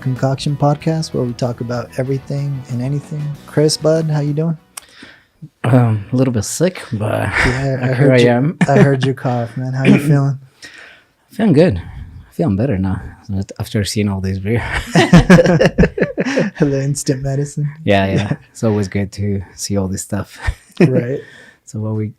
Concoction podcast, where we talk about everything and anything. Chris, bud, how you doing? A little bit sick, but Yeah, here I am. I heard you cough, man. How you feeling? Feeling good. Feeling better now after seeing all this beer. The instant medicine. Yeah. It's always good to see all this stuff. Right. So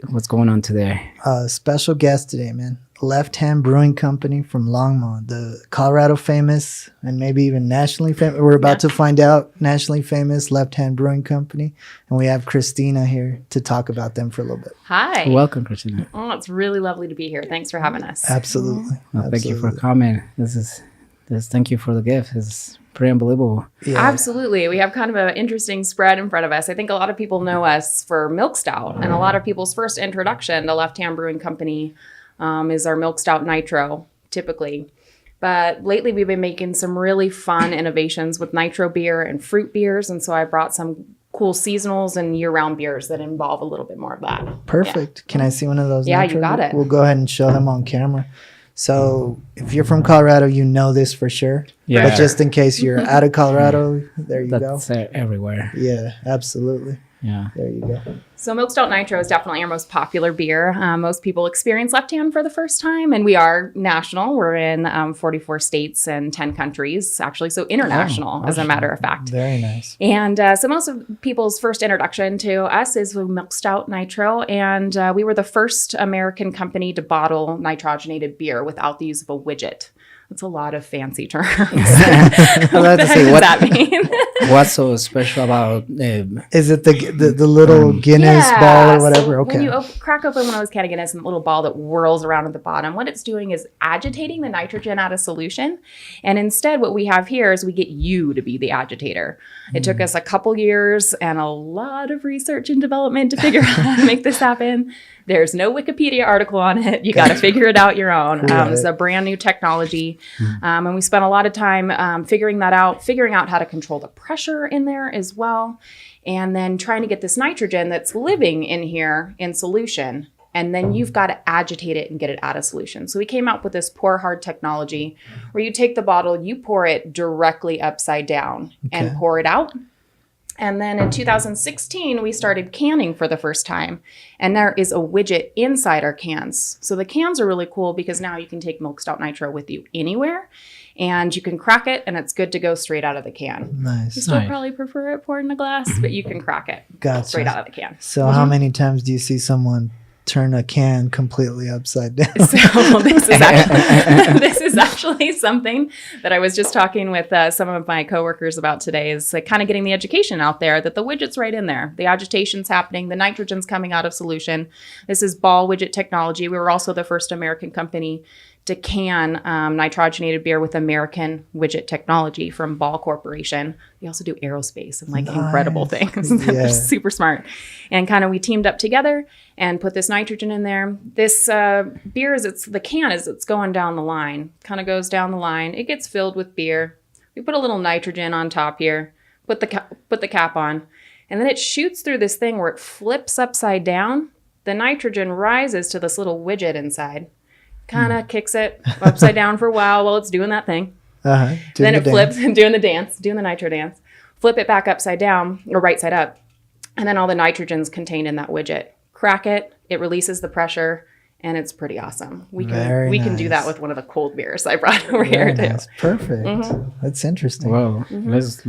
what's going on today? Special guest today, man. Left Hand Brewing Company from Longmont, the Colorado famous and maybe even nationally famous. We're about to find out, nationally famous Left Hand Brewing Company. And we have Christina here to talk about them for a little bit. Hi. Welcome, Christina. Oh, it's really lovely to be here. Thanks for having us. Absolutely. Well, thank you for coming. Thank you for the gift. It's pretty unbelievable. Yeah. Absolutely. We have kind of an interesting spread in front of us. I think a lot of people know us for Milk Stout, and a lot of people's first introduction to Left Hand Brewing Company is our Milk Stout Nitro, typically. But lately we've been making some really fun innovations with Nitro beer and fruit beers, and so I brought some cool seasonals and year-round beers that involve a little bit more of that. Perfect. Yeah. Can I see one of those? Yeah, Nitro? You got it. We'll go ahead and show them on camera. So if you're from Colorado, you know this for sure. Yeah. But just in case you're out of Colorado, there you go. That's everywhere. Yeah, absolutely. Yeah. There you go. So Milk Stout Nitro is definitely our most popular beer. Most people experience Left Hand for the first time, and we are national. We're in 44 states and 10 countries, actually, so international, as a matter of fact. Very nice. And so most of people's first introduction to us is with Milk Stout Nitro, and we were the first American company to bottle nitrogenated beer without the use of a widget. That's a lot of fancy terms. I'd like to say, what does that mean? What's so special about Is it the little Guinness ball or whatever? So okay. when you crack open one of those can of Guinness and the little ball that whirls around at the bottom, what it's doing is agitating the nitrogen out of solution. And instead, what we have here is we get you to be the agitator. It took us a couple years and a lot of research and development to figure out how to make this happen. There's no Wikipedia article on it. You got to figure it out your own. It's a brand new technology. And we spent a lot of time figuring that out, figuring out how to control the pressure in there as well. And then trying to get this nitrogen that's living in here in solution. And then you've got to agitate it and get it out of solution. So we came up with this pour hard technology where you take the bottle, you pour it directly upside down and pour it out. And then in 2016, we started canning for the first time. And there is a widget inside our cans. So the cans are really cool because now you can take Milk Stout Nitro with you anywhere. And you can crack it, and it's good to go straight out of the can. Nice. You still probably prefer it poured in a glass, but you can crack it straight out of the can. So how many times do you see someone turn a can completely upside down? So this is actually something that I was just talking with some of my coworkers about today, is like kind of getting the education out there that the widget's right in there. The agitation's happening. The nitrogen's coming out of solution. This is ball widget technology. We were also the first American company to can nitrogenated beer with American widget technology from Ball Corporation. They also do aerospace and incredible things. They're super smart. And kind of we teamed up together and put this nitrogen in there. This beer it's going down the line, kind of goes down the line. It gets filled with beer. We put a little nitrogen on top here, put the cap on, and then it shoots through this thing where it flips upside down. The nitrogen rises to this little widget inside. Kind of kicks it upside down for a while it's doing that thing. Then it flips and doing the nitro dance. Flip it back upside down or right side up. And then all the nitrogen's contained in that widget. Crack it. It releases the pressure. And it's pretty awesome. We can do that with one of the cold beers I brought over here too. Perfect. That's interesting. Well, let's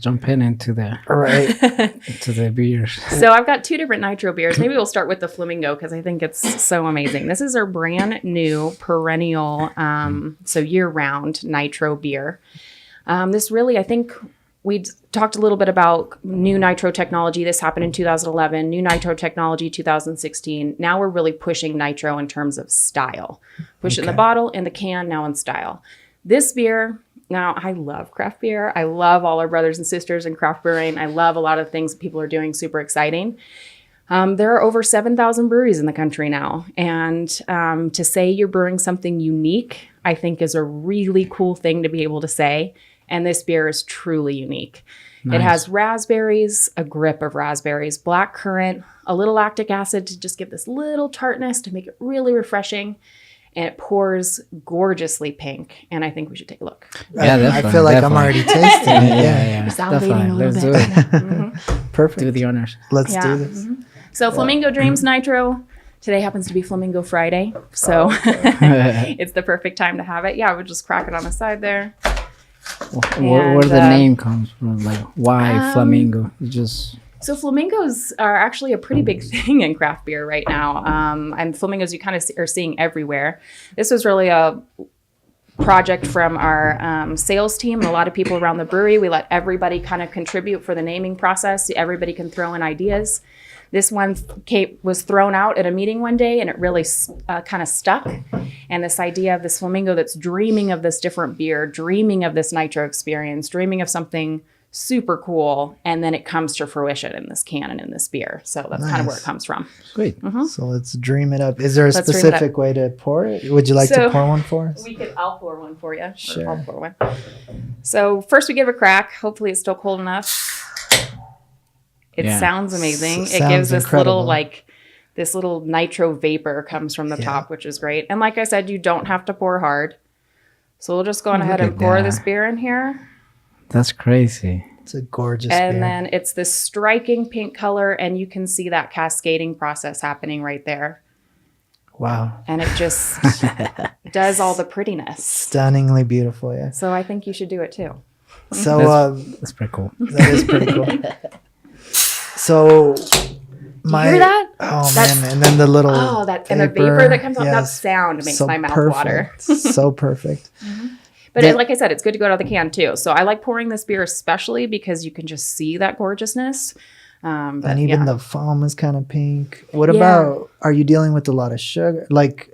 jump into the beers. So I've got two different Nitro beers. Maybe we'll start with the Flamingo because I think it's so amazing. This is our brand new perennial, so year-round Nitro beer. This really, I think. We talked a little bit about new Nitro technology. This happened in 2011, new Nitro technology 2016. Now we're really pushing Nitro in terms of style. Push it in the bottle, in the can, now in style. This beer, now I love craft beer. I love all our brothers and sisters in craft brewing. I love a lot of things people are doing super exciting. There are over 7,000 breweries in the country now. And to say you're brewing something unique, I think is a really cool thing to be able to say. And this beer is truly unique. Nice. It has raspberries, a grip of raspberries, black currant, a little lactic acid to just give this little tartness to make it really refreshing. and it pours gorgeously pink. And I think we should take a look. Yeah, I definitely, feel like definitely. I'm already tasting it. Yeah. Salivating a little Let's bit. do it. Perfect. Do the honors. Let's Yeah. do this. So Flamingo Dreams Nitro. Today happens to be Flamingo Friday. So it's the perfect time to have it. Yeah, we'll just crack it on the side there. Where the And, name comes from, like why Flamingo? It's just So flamingos are actually a pretty big thing in craft beer right now. And flamingos you kind of are seeing everywhere. This was really a project from our sales team and a lot of people around the brewery. We let everybody kind of contribute for the naming process. Everybody can throw in ideas. This one was thrown out at a meeting one day and it really kind of stuck. And this idea of this flamingo that's dreaming of this different beer, dreaming of this nitro experience, dreaming of something super cool. And then it comes to fruition in this can and in this beer. So that's kind of where it comes from. sweet. So let's dream it up. Is there a Let's dream it specific way to pour it? Would you like to So, pour one for us? I'll pour one for you. Sure. I'll pour one. So first we give a crack. Hopefully it's still cold enough. It Yeah. sounds amazing. It Sounds gives this incredible. this little nitro vapor comes from the top, which is great. And like I said, you don't have to pour hard. So we'll just go on ahead Look and at pour that. this beer in here. That's crazy. It's a gorgeous And beer. then it's this striking pink color, and you can see that cascading process happening right there. Wow. And it just does all the prettiness. Stunningly beautiful, yeah. So I think you should do it too. So That's pretty cool. that is pretty cool. So my hear that? Oh That's- man, and then the little Oh, and the vapor that comes off, that yes. sound makes So my mouth perfect. water. So perfect. But The- like I said, it's good to go out of the can too. So I like pouring this beer especially because you can just see that gorgeousness. But And even yeah. the foam is kind of pink. What Yeah. about, are you dealing with a lot of sugar? Like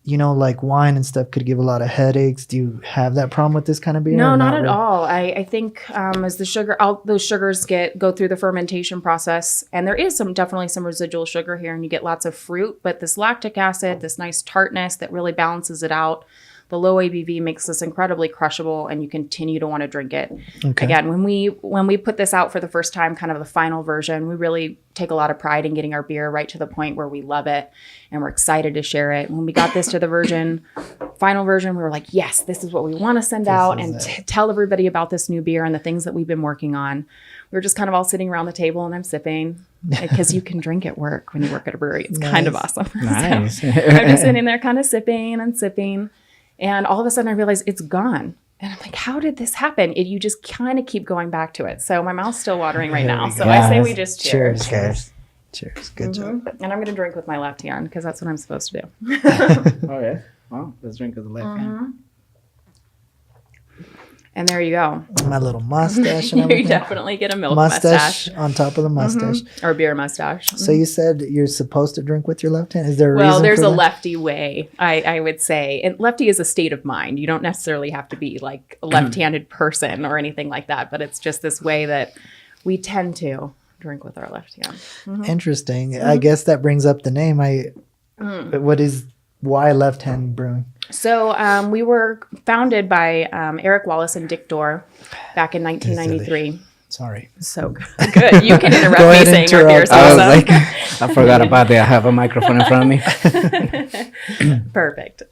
like wine and stuff could give a lot of headaches. Do you have that problem with this kind of beer? No, or not at really? all. I think as the sugar, all those sugars go through the fermentation process, and there is definitely some residual sugar here, and you get lots of fruit. But this lactic acid, this nice tartness that really balances it out. The low ABV makes this incredibly crushable, and you continue to want to drink it. Okay. Again, when we put this out for the first time, kind of the final version, we really take a lot of pride in getting our beer right to the point where we love it and we're excited to share it. When we got this to the final version, we were like, yes, this is what we want to send out and tell everybody about this new beer and the things that we've been working on. We were just kind of all sitting around the table and I'm sipping because you can drink at work when you work at a brewery. It's kind of awesome. Nice. So I'm just sitting there kind of sipping and sipping. And all of a sudden I realized it's gone. And I'm like, how did this happen? You just kind of keep going back to it. So my mouth's still watering right now. So I say we just cheers. Cheers. Good job. And I'm going to drink with my left hand because that's what I'm supposed to do. Oh yeah. Well, let's drink with the left hand. And there you go. My little mustache and You everything. definitely get a milk mustache. on top of the mustache. Or beer mustache. So you said you're supposed to drink with your left hand. Is there a Well, reason there's for a that? lefty way, I would say. And lefty is a state of mind. You don't necessarily have to be like a left-handed person or anything like that. But it's just this way that we tend to drink with our left hand. Interesting. I guess that brings up the name. Why Left Hand Brewing? So we were founded by Eric Wallace and Dick Dorr back in 1993. Sorry. So good. You can interrupt Go me ahead, saying our interrupt. beer's I was awesome. like, I forgot about that. I have a microphone in front of me. Perfect.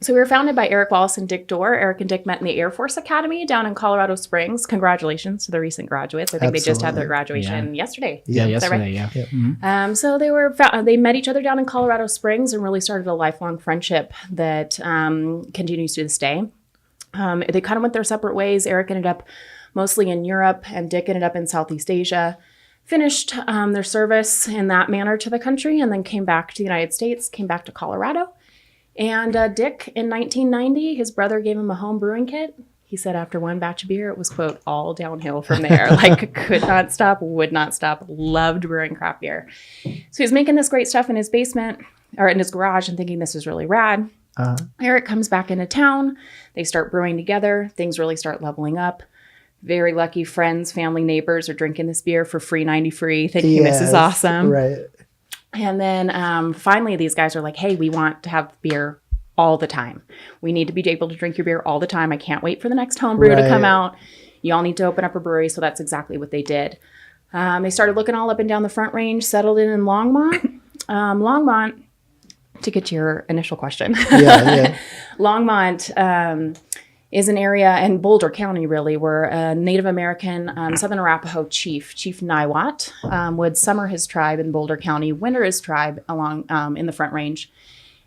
So we were founded by Eric Wallace and Dick Dorr. Eric and Dick met in the Air Force Academy down in Colorado Springs. Congratulations to the recent graduates. I think they just had their graduation yesterday. Yeah, Is that right? yesterday. Yeah. Yep. So they met each other down in Colorado Springs and really started a lifelong friendship that continues to this day. They kind of went their separate ways. Eric ended up mostly in Europe and Dick ended up in Southeast Asia. Finished their service in that manner to the country and then came back to the United States, came back to Colorado. And Dick, in 1990, his brother gave him a home brewing kit. He said after one batch of beer, it was, quote, all downhill from there. Like, could not stop, would not stop, loved brewing craft beer. So he was making this great stuff in his basement or in his garage and thinking this is really rad. Eric comes back into town. They start brewing together. Things really start leveling up. Very lucky friends, family, neighbors are drinking this beer for free, 90 free, thinking this is awesome. Right. And then finally, these guys are like, hey, we want to have beer all the time. We need to be able to drink your beer all the time. I can't wait for the next homebrew to come out. You all need to open up a brewery. So that's exactly what they did. They started looking all up and down the Front Range, settled in Longmont. Longmont, to get to your initial question. Yeah. Longmont is an area in Boulder County, really, where a Native American Southern Arapaho chief, Chief Niwot, would summer his tribe in Boulder County, winter his tribe along in the Front Range.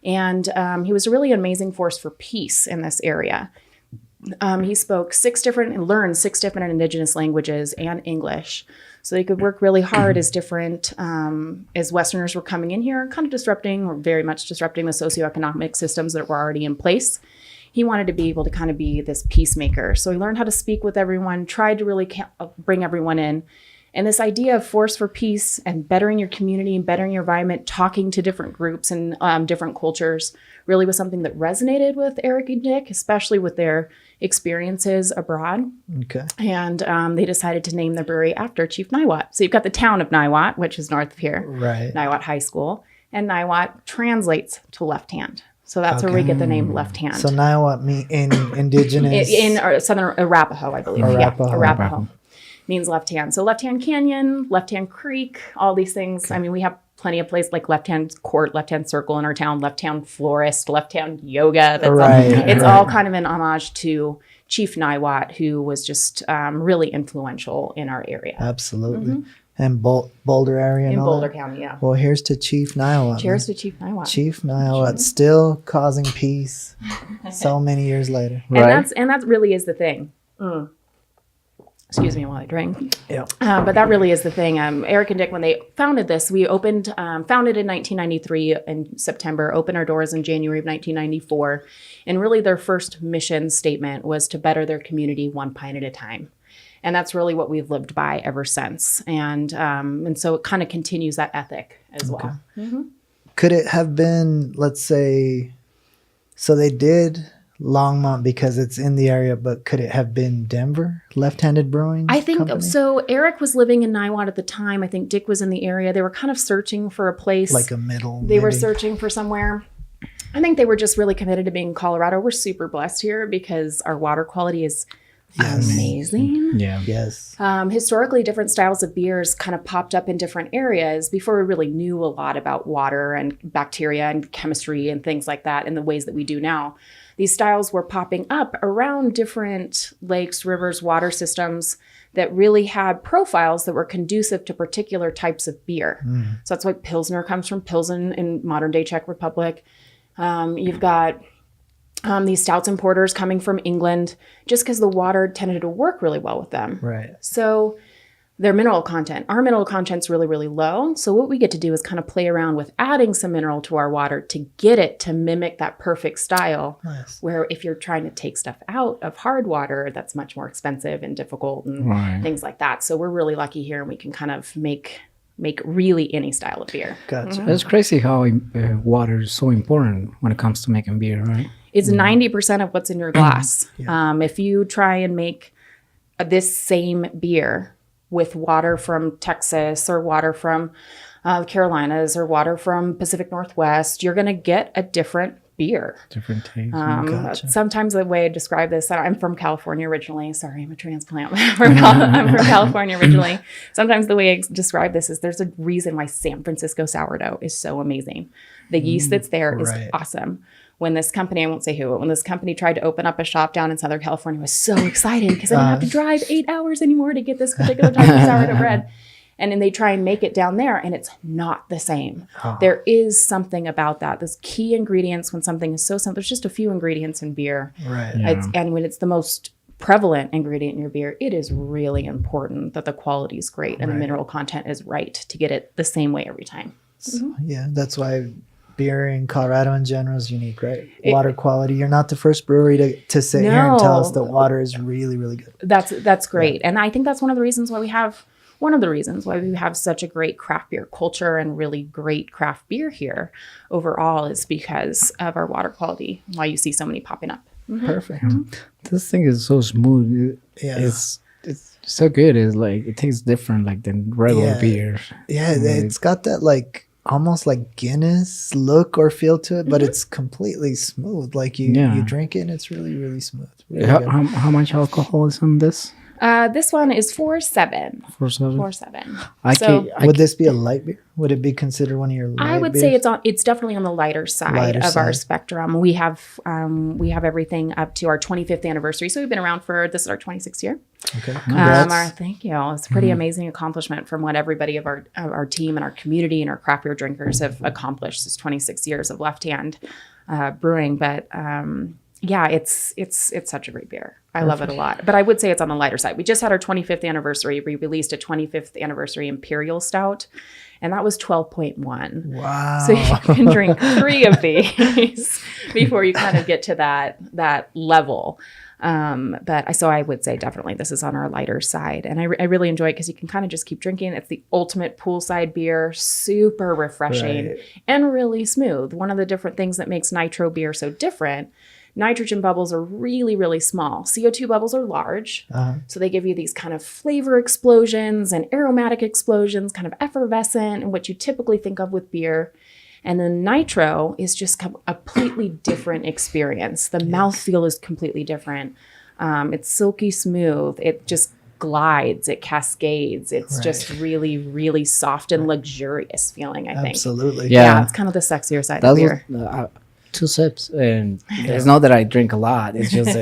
And he was a really amazing force for peace in this area. He spoke learned six different indigenous languages and English. So he could work really hard as Westerners were coming in here, kind of disrupting, or very much disrupting the socioeconomic systems that were already in place. He wanted to be able to kind of be this peacemaker. So he learned how to speak with everyone, tried to really bring everyone in. And this idea of force for peace and bettering your community and bettering your environment, talking to different groups and different cultures really was something that resonated with Eric and Dick, especially with their experiences abroad. Okay. And they decided to name the brewery after Chief Niwot. So you've got the town of Niwot, which is north of here, Right. Niwot High School. And Niwot translates to left hand. So that's where we get the name Left Hand. So Niwot mean in indigenous? in Southern Arapaho, I believe. Arapaho. Yeah, Arapaho. Means left hand. So Left Hand Canyon, Left Hand Creek, all these things. I mean, we have plenty of places like Left Hand Court, Left Hand Circle in our town, Left Hand Florist, Left Hand Yoga. It's all kind of an homage to Chief Niwot, who was just really influential in our area. Absolutely. Mm-hmm. And Boulder area? In Boulder County, yeah. Well, here's to Chief Niwot. Cheers to Chief Niwot. Chief Niwot, still causing peace so many years later. And that really is the thing. Excuse me while I drink. Yeah. But that really is the thing. Eric and Dick, when they founded this, we founded in 1993 in September, opened our doors in January of 1994. And really their first mission statement was to better their community one pint at a time. And that's really what we've lived by ever since. And so it kind of continues that ethic as well. Mm-hmm. Could it have been, let's say, so they did Longmont because it's in the area, but could it have been Denver, Left-Handed Brewing I think Company? so. Eric was living in Niwot at the time. I think Dick was in the area. They were kind of searching for a place. Like a middle. They were searching for somewhere. I think they were just really committed to being in Colorado. We're super blessed here because our water quality is amazing. Yeah. Yes. Historically, different styles of beers kind of popped up in different areas before we really knew a lot about water and bacteria and chemistry and things like that in the ways that we do now. These styles were popping up around different lakes, rivers, water systems that really had profiles that were conducive to particular types of beer. So that's why Pilsner comes from Pilsen in modern day Czech Republic. You've got these stouts importers coming from England just because the water tended to work really well with them. Right. So their mineral content, our mineral content's really, really low. So what we get to do is kind of play around with adding some mineral to our water to get it to mimic that perfect style. Nice. Where if you're trying to take stuff out of hard water, that's much more expensive and difficult and things like that. So we're really lucky here and we can kind of make really any style of beer. Gotcha. It's crazy how water is so important when it comes to making beer, right? It's 90% of what's in your glass. Yeah. If you try and make this same beer with water from Texas or water from Carolinas or water from Pacific Northwest, you're going to get a different beer. Different taste. Gotcha. Sometimes the way I describe this, I'm from California originally. Sorry, I'm a transplant. I'm from California originally. Sometimes the way I describe this is there's a reason why San Francisco sourdough is so amazing. The yeast that's there is awesome. When this company, I won't say who, but when this company tried to open up a shop down in Southern California, I was so excited because I didn't have to drive 8 hours anymore to get this particular type of sourdough bread. And then they try and make it down there and it's not the same. There is something about that. Those key ingredients when something is so simple, there's just a few ingredients in beer. Right. Yeah. And when it's the most prevalent ingredient in your beer, it is really important that the quality is great and the mineral content is right to get it the same way every time. So, yeah, that's why beer in Colorado in general is unique, right? Water quality. You're not the first brewery to sit here and tell us that water is really, really good. That's great. And I think that's one of the reasons why we have such a great craft beer culture and really great craft beer here overall is because of our water quality, why you see so many popping up. Perfect. This thing is so smooth. Yeah. It's so good. It's like it tastes different like than regular beer. Yeah, it's got that like almost like Guinness look or feel to it, but it's completely smooth. Like you drink it and it's really, really smooth. Really How much alcohol is on this? This one is 4.7. 4.7. 4.7. Would this be a light beer? Would it be considered one of your light I would beers? say it's definitely on the lighter side of our spectrum. We have everything up to our 25th anniversary. So we've been around this is our 26th year. Okay. Congrats. Thank you. It's a pretty amazing accomplishment from what everybody of our team and our community and our craft beer drinkers have accomplished this 26 years of Left Hand Brewing. But yeah, it's such a great beer. I love it a lot. But I would say it's on the lighter side. We just had our 25th anniversary. We released a 25th anniversary Imperial Stout, and that was 12.1. Wow. So you can drink 3 of these before you kind of get to that level. But I would say definitely this is on our lighter side. And I really enjoy it because you can kind of just keep drinking. It's the ultimate poolside beer, super refreshing and really smooth. One of the different things that makes Nitro beer so different, nitrogen bubbles are really, really small. CO2 bubbles are large. So they give you these kind of flavor explosions and aromatic explosions, kind of effervescent, and what you typically think of with beer. And then Nitro is just a completely different experience. The mouthfeel is completely different. It's silky smooth. It just glides. It cascades. It's just really, really soft and luxurious feeling, I think. Absolutely. Yeah. It's kind of the sexier side of beer. 2 sips, and it's not that I drink a lot. It's just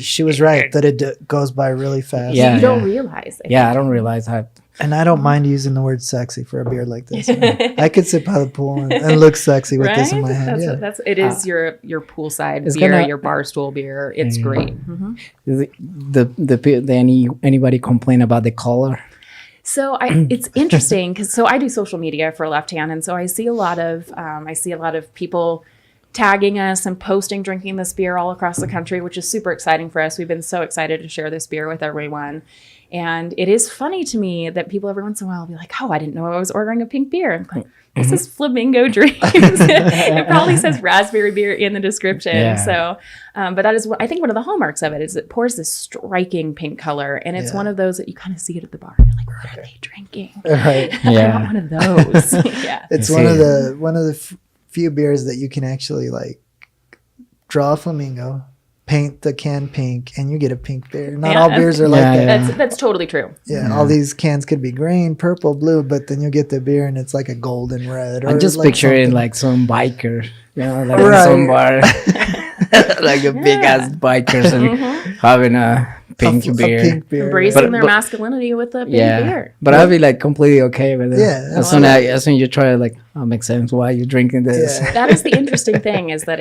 she was right that it goes by really fast. Yeah, you don't realize it. I don't realize how. And I don't mind using the word sexy for a beer like this. I could sit by the pool and look sexy with this in my hand. It is your poolside beer, your bar stool beer. It's great. Anybody complain about the color? So it's interesting because I do social media for Left Hand, and so I see a lot of people tagging us and posting drinking this beer all across the country, which is super exciting for us. We've been so excited to share this beer with everyone. And it is funny to me that people every once in a while will be like, oh, I didn't know I was ordering a pink beer. I'm like, this is Flamingo Dreams. It probably says raspberry beer in the description. Yeah. So, but that is I think one of the hallmarks of it is it pours this striking pink color. And it's one of those that you kind of see it at the bar. You're like, what are they drinking? Right. I want one of those. Yeah. It's one of the few beers that you can actually like draw a flamingo, paint the can pink, and you get a pink beer. Not all beers are like that. That's totally true. Yeah, all these cans could be green, purple, blue, but then you get the beer and it's like a golden red. I'm just like picturing like some biker, like in some bar, like a big ass bikers and having a pink beer. A pink beer. Embracing their masculinity with a pink beer. But I'd be like completely okay with it. Yeah. As soon you try it, like, oh, makes sense why you're drinking this. Yeah. That is the interesting thing is that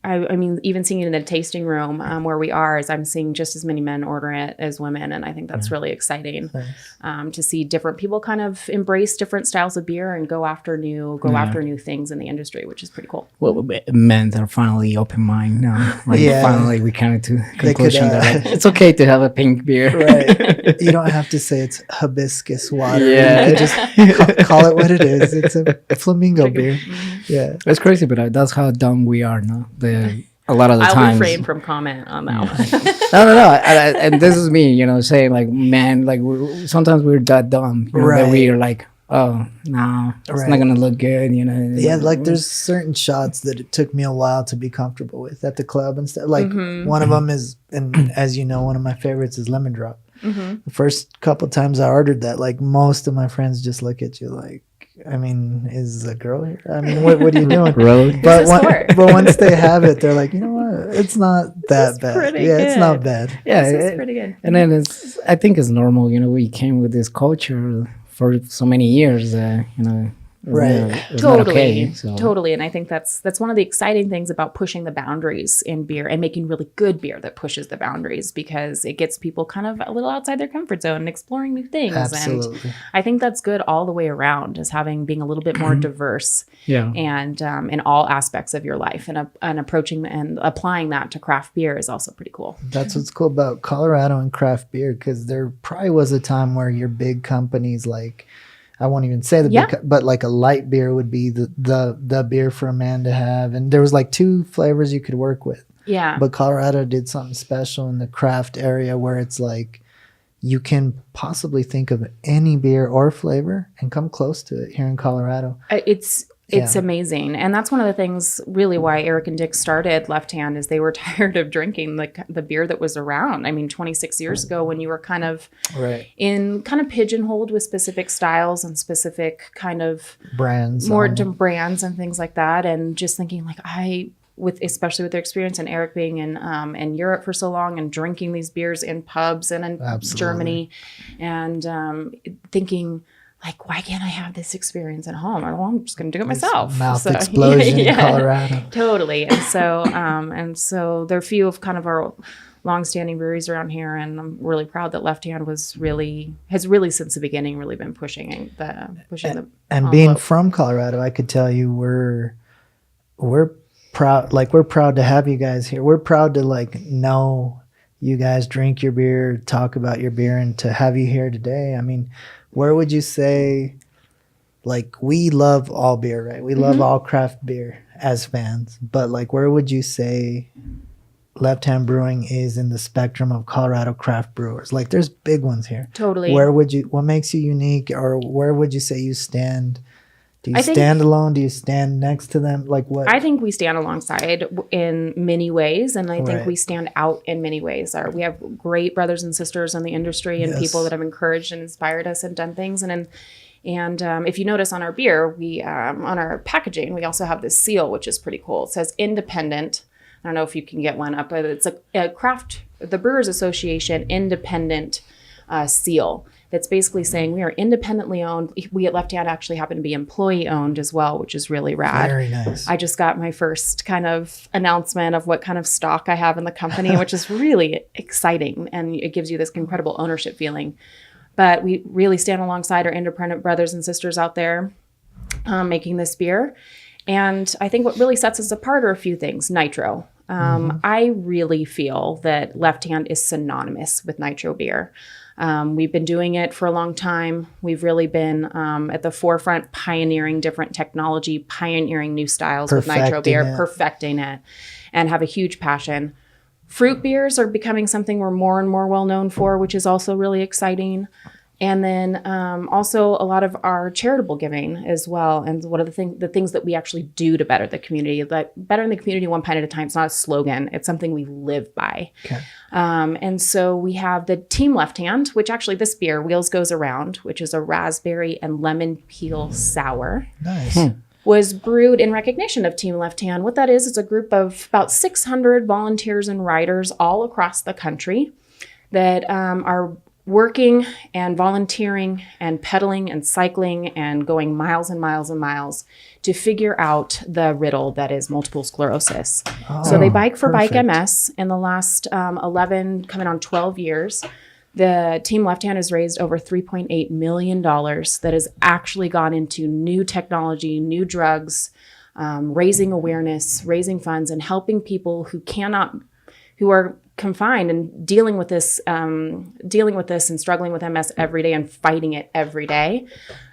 I mean, even seeing it in the tasting room where we are, is I'm seeing just as many men order it as women. And I think that's really exciting to see different people kind of embrace different styles of beer and go after new things in the industry, which is pretty cool. Well, men are finally open mind now. Like finally we came to conclusion that it's okay to have a pink beer. Right. You don't have to say it's hibiscus water. Yeah. You just call it what it is. It's a flamingo beer. Yeah. It's crazy, but that's how dumb we are now. A lot of the I'll times. refrain from comment on that one. No. And this is me, saying like, man, like sometimes we're that dumb, that we are like, oh no, it's not gonna look good, Yeah, like there's certain shots that it took me a while to be comfortable with at the club and stuff. Like one of them is, and as you know, one of my favorites is lemon drop. The first couple times I ordered that, like most of my friends just look at you like, I mean, is a girl here? I mean, what are you doing? Really? But once they have it, they're like, you know what? It's not that bad. Yeah, good. It's not bad. Yeah, it's pretty good. And then I think it's normal. We came with this culture for so many years. Right. Totally. And I think that's one of the exciting things about pushing the boundaries in beer and making really good beer that pushes the boundaries, because it gets people kind of a little outside their comfort zone and exploring new things. Absolutely. And I think that's good all the way around, is being a little bit more diverse. Yeah. And in all aspects of your life, and approaching and applying that to craft beer is also pretty cool. That's what's cool about Colorado and craft beer, because there probably was a time where your big companies, like, I won't even say the big, but like a light beer would be the beer for a man to have. And there was like 2 flavors you could work with. Yeah. But Colorado did something special in the craft area where it's like you can possibly think of any beer or flavor and come close to it here in Colorado. It's amazing. And that's one of the things really why Eric and Dick started Left Hand is they were tired of drinking the beer that was around. I mean, 26 years ago when you were kind of pigeonholed with specific styles and specific kind of brands, brands and things like that. And just thinking like especially with their experience and Eric being in Europe for so long and drinking these beers in pubs and in Germany and thinking, like, why can't I have this experience at home? I'm just going to do it myself. Mouth explosion in Colorado. Totally. And so there are a few of kind of our longstanding breweries around here, and I'm really proud that Left Hand has really since the beginning really been pushing the and being from Colorado, I could tell you we're proud. Like, we're proud to have you guys here. We're proud to know you guys drink your beer, talk about your beer, and to have you here today. I mean, where would you say, we love all beer, right? We love all craft beer as fans, but where would you say Left Hand Brewing is in the spectrum of Colorado craft brewers? There's big ones here. Totally. What makes you unique, or where would you say you stand? Do you stand alone? Do you stand next to them? What? I think we stand alongside in many ways, and I think we stand out in many ways. We have great brothers and sisters in the industry and people that have encouraged and inspired us and done things. And if you notice on our beer, we on our packaging, we also have this seal, which is pretty cool. It says independent. I don't know if you can get one up, but it's the Brewers Association independent seal. That's basically saying we are independently owned. We at Left Hand actually happen to be employee owned as well, which is really rad. Very nice. I just got my first kind of announcement of what kind of stock I have in the company, which is really exciting. And it gives you this incredible ownership feeling. But we really stand alongside our independent brothers and sisters out there making this beer. And I think what really sets us apart are a few things. Nitro. I really feel that Left Hand is synonymous with Nitro beer. We've been doing it for a long time. We've really been at the forefront, pioneering different technology, pioneering new styles with Nitro beer, perfecting it, and have a huge passion. Fruit beers are becoming something we're more and more well known for, which is also really exciting. And then also a lot of our charitable giving as well. And what are the things that we actually do to better the community? Bettering the community one pint at a time. It's not a slogan. It's something we live by. Okay. And so we have the Team Left Hand, which actually this beer, Wheels Goes Around, which is a raspberry and lemon peel sour. Nice. Was brewed in recognition of Team Left Hand. What that is, it's a group of about 600 volunteers and riders all across the country that are working and volunteering and pedaling and cycling and going miles and miles and miles to figure out the riddle that is multiple sclerosis. So they bike for Bike MS in the last 11, coming on 12 years. The Team Left Hand has raised over $3.8 million that has actually gone into new technology, new drugs, raising awareness, raising funds, and helping people who are confined and dealing with this and struggling with MS every day and fighting it every day,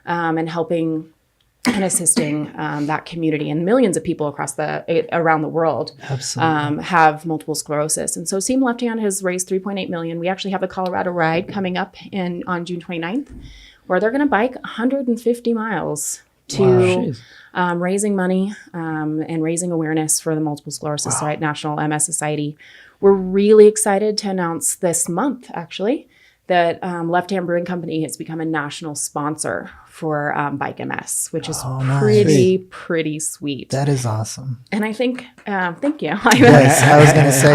and helping and assisting that community, and millions of people around the world have multiple sclerosis. And so Team Left Hand has raised $3.8 million. We actually have the Colorado Ride coming up on June 29th, where they're going to bike 150 miles to raising money and raising awareness for the Multiple Sclerosis National MS Society. We're really excited to announce this month, actually, that Left Hand Brewing Company has become a national sponsor for Bike MS, which is pretty sweet. That is awesome. And I think, thank you. Yes, I was going to say,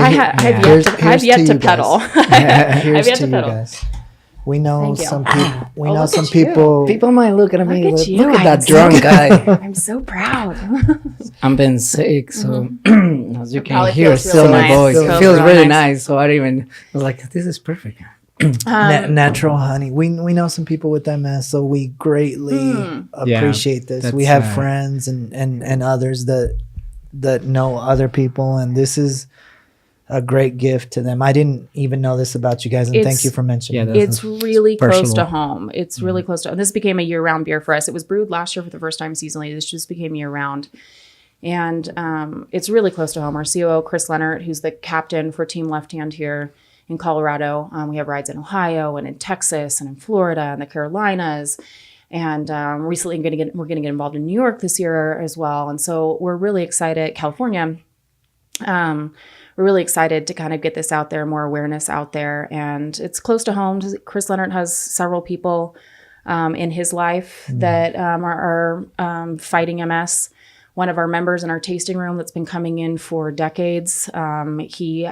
I've yet to pedal. Here's to you guys. We know some people. We know some people. People might look at me. Look at that guys. drunk guy. I'm so proud. I'm been sick, so as you can Probably hear, feels still really my nice. voice. Feels It feels really really nice. nice. So I was like, this is perfect. Natural honey. We know some people with MS, so we greatly appreciate this. We have friends and others that know other people, and this is a great gift to them. I didn't even know this about you guys, and thank you for mentioning it. It's really close to home. It's really close to home. This became a year-round beer for us. It was brewed last year for the first time seasonally. This just became year-round. And it's really close to home. Our COO, Chris Leonard, who's the captain for Team Left Hand here in Colorado. We have rides in Ohio and in Texas and in Florida and the Carolinas. And recently we're going to get involved in New York this year as well. And so we're really excited, California. We're really excited to kind of get this out there, more awareness out there. And it's close to home. Chris Leonard has several people in his life that are fighting MS. One of our members in our tasting room that's been coming in for decades, we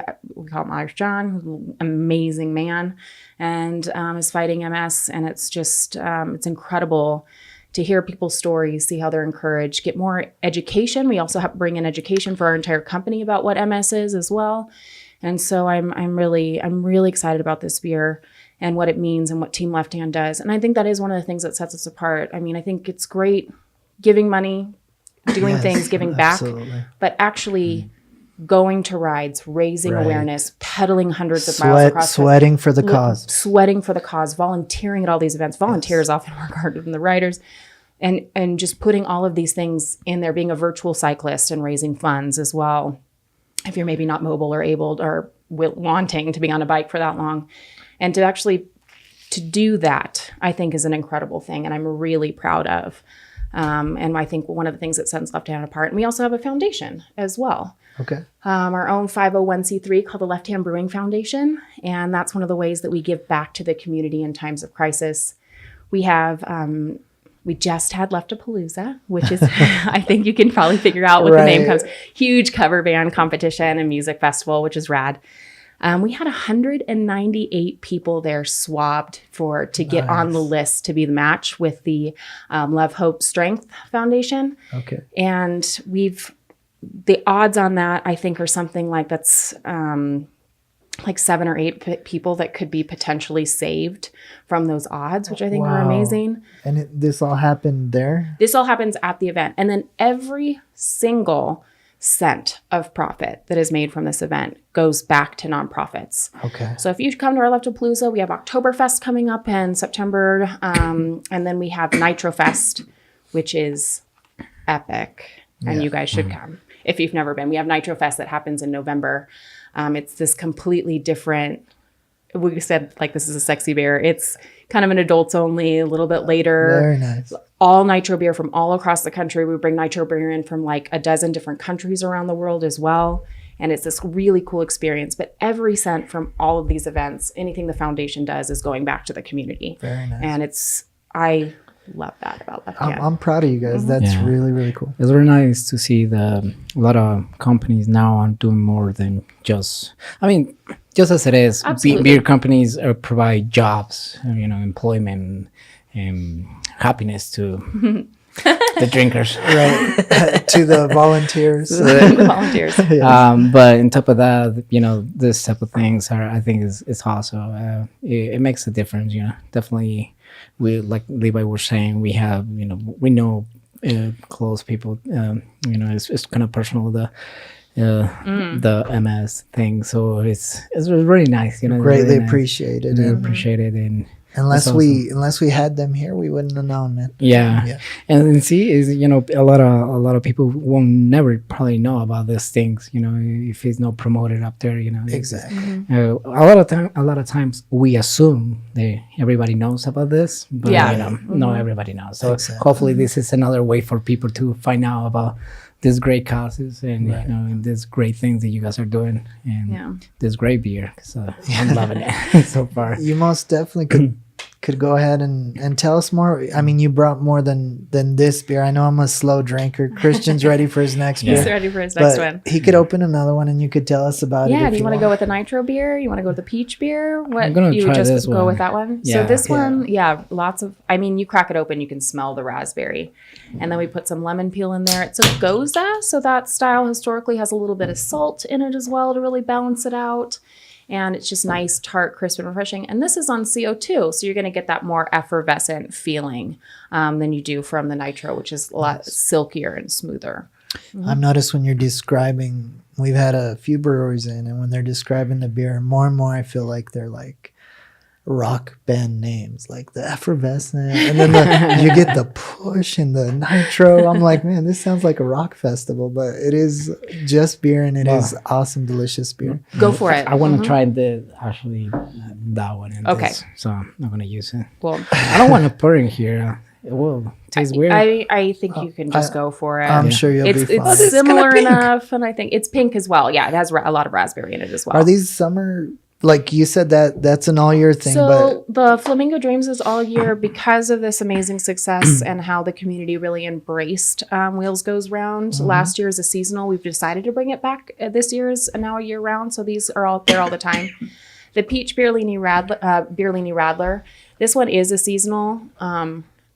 call him Irish John, amazing man, and is fighting MS. And it's just, it's incredible to hear people's stories, see how they're encouraged, get more education. We also have bring in education for our entire company about what MS is as well. And so I'm really excited about this beer and what it means and what Team Left Hand does. And I think that is one of the things that sets us apart. I mean, I think it's great giving money, doing things, giving back, but actually going to rides, raising awareness, pedaling hundreds of miles across sweating for the cause, volunteering at all these events. Volunteers often work harder than the riders, and just putting all of these things in there, being a virtual cyclist and raising funds as well. If you're maybe not mobile or able or wanting to be on a bike for that long, and to do that, I think is an incredible thing, and I'm really proud of. And I think one of the things that sets Left Hand apart, and we also have a foundation as well. Okay. Our own 501c3 called the Left Hand Brewing Foundation. And that's one of the ways that we give back to the community in times of crisis. We have, we just had Leftapalooza, which is, I think you can probably figure out what the name comes. Huge cover band competition and music festival, which is rad. We had 198 people there swabbed to get on the list to be the match with the Love, Hope, Strength Foundation. Okay. And the odds on that, I think, are something like that's like 7 or 8 people that could be potentially saved from those odds, which I think are amazing. And this all happened there? This all happens at the event. And then every single cent of profit that is made from this event goes back to nonprofits. Okay. So if you come to our Leftapalooza, we have Oktoberfest coming up in September. And then we have Nitro Fest, which is epic. And you guys should come if you've never been. We have Nitro Fest that happens in November. It's this completely different, we said like this is a sexy beer. It's kind of an adults only, a little bit later. Very nice. All nitro beer from all across the country. We bring nitro beer in from like a dozen different countries around the world as well. And it's this really cool experience. But every cent from all of these events, anything the foundation does is going back to the community. Very nice. And I love that about Left Hand. I'm proud of you guys. That's really, really cool. It's very nice to see a lot of companies now are doing more than just as it is. Beer companies provide jobs, employment and happiness to the drinkers. Right. To the volunteers. Volunteers. But on top of that, this type of things I think is also, it makes a difference, Definitely. We, like Levi was saying, we have, we know close people, it's kind of personal, the MS thing. So it's really nice, Greatly really nice. appreciated. Appreciated. And unless we had them here, we wouldn't have known, man. Yeah. And see, is a lot of people won't never probably know about these things, if it's not promoted up there, Exactly. A lot of times we assume that everybody knows about this, but not everybody knows. So hopefully this is another way for people to find out about these great causes and these great things that you guys are doing and this great beer. So I'm loving it so far. You most definitely could go ahead and tell us more. I mean, you brought more than this beer. I know I'm a slow drinker. Christian's ready for his next beer. He's ready for his next one. He could open another one and you could tell us about it. Yeah, do you want to go with the nitro beer? You want to go with the peach beer? I'm gonna you try would just this go one. with that one? Yeah. So this one, lots of, you crack it open, you can smell the raspberry. And then we put some lemon peel in there. It's a Goza, so that style historically has a little bit of salt in it as well to really balance it out. And it's just nice, tart, crisp, and refreshing. And this is on CO2, so you're going to get that more effervescent feeling than you do from the nitro, which is a lot silkier and smoother. I've noticed when you're describing, we've had a few breweries in, and when they're describing the beer, more and more I feel like they're like rock band names, like the Effervescent, and then you get the push and the nitro. I'm like, man, this sounds like a rock festival, but it is just beer, and it is awesome, delicious beer. Go for it. I want to try that one. In Okay. this, so I'm not going to use it. Well, I don't want to pour in here. it will taste weird. I think you can just go for it. I'm sure you'll be fine. It's similar enough, and I think it's pink as well. Yeah, it has a lot of raspberry in it as well. Are these summer? Like you said, that's an all year thing. So the Flamingo Dreams is all year because of this amazing success and how the community really embraced Wheels Goes Round. Last year is a seasonal. We've decided to bring it back. This year is now a year round. So these are all there all the time. The Peach Beerlini Radler. This one is a seasonal.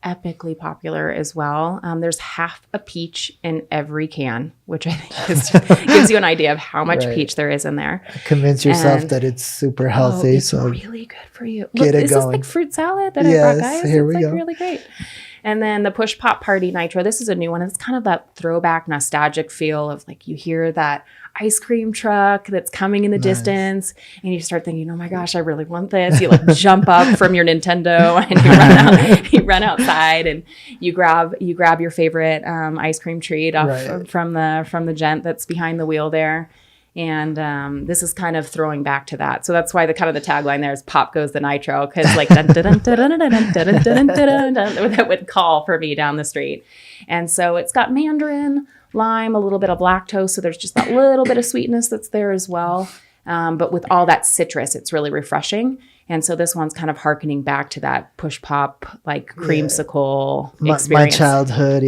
Epically popular as well. There's half a peach in every can, which I think gives you an idea of how much peach there is in there. Convince yourself that it's super healthy. It's really good for you. Get it going. This is like fruit salad that I brought, guys. Here we it's go. Really great. And then the Push Pop Party Nitro. This is a new one. It's kind of that throwback nostalgic feel of like you hear that ice cream truck that's coming in the distance and you start thinking, oh my gosh, I really want this. You like jump up from your Nintendo and you run outside and you grab your favorite ice cream treat off from the gent that's behind the wheel there. And this is kind of throwing back to that. So that's why the tagline there is "Pop goes the Nitro," because like that would call for me down the street. And so it's got mandarin, lime, a little bit of lactose. So there's just that little bit of sweetness that's there as well. But with all that citrus, it's really refreshing. And so this one's kind of hearkening back to that push pop, like creamsicle experience. My childhood,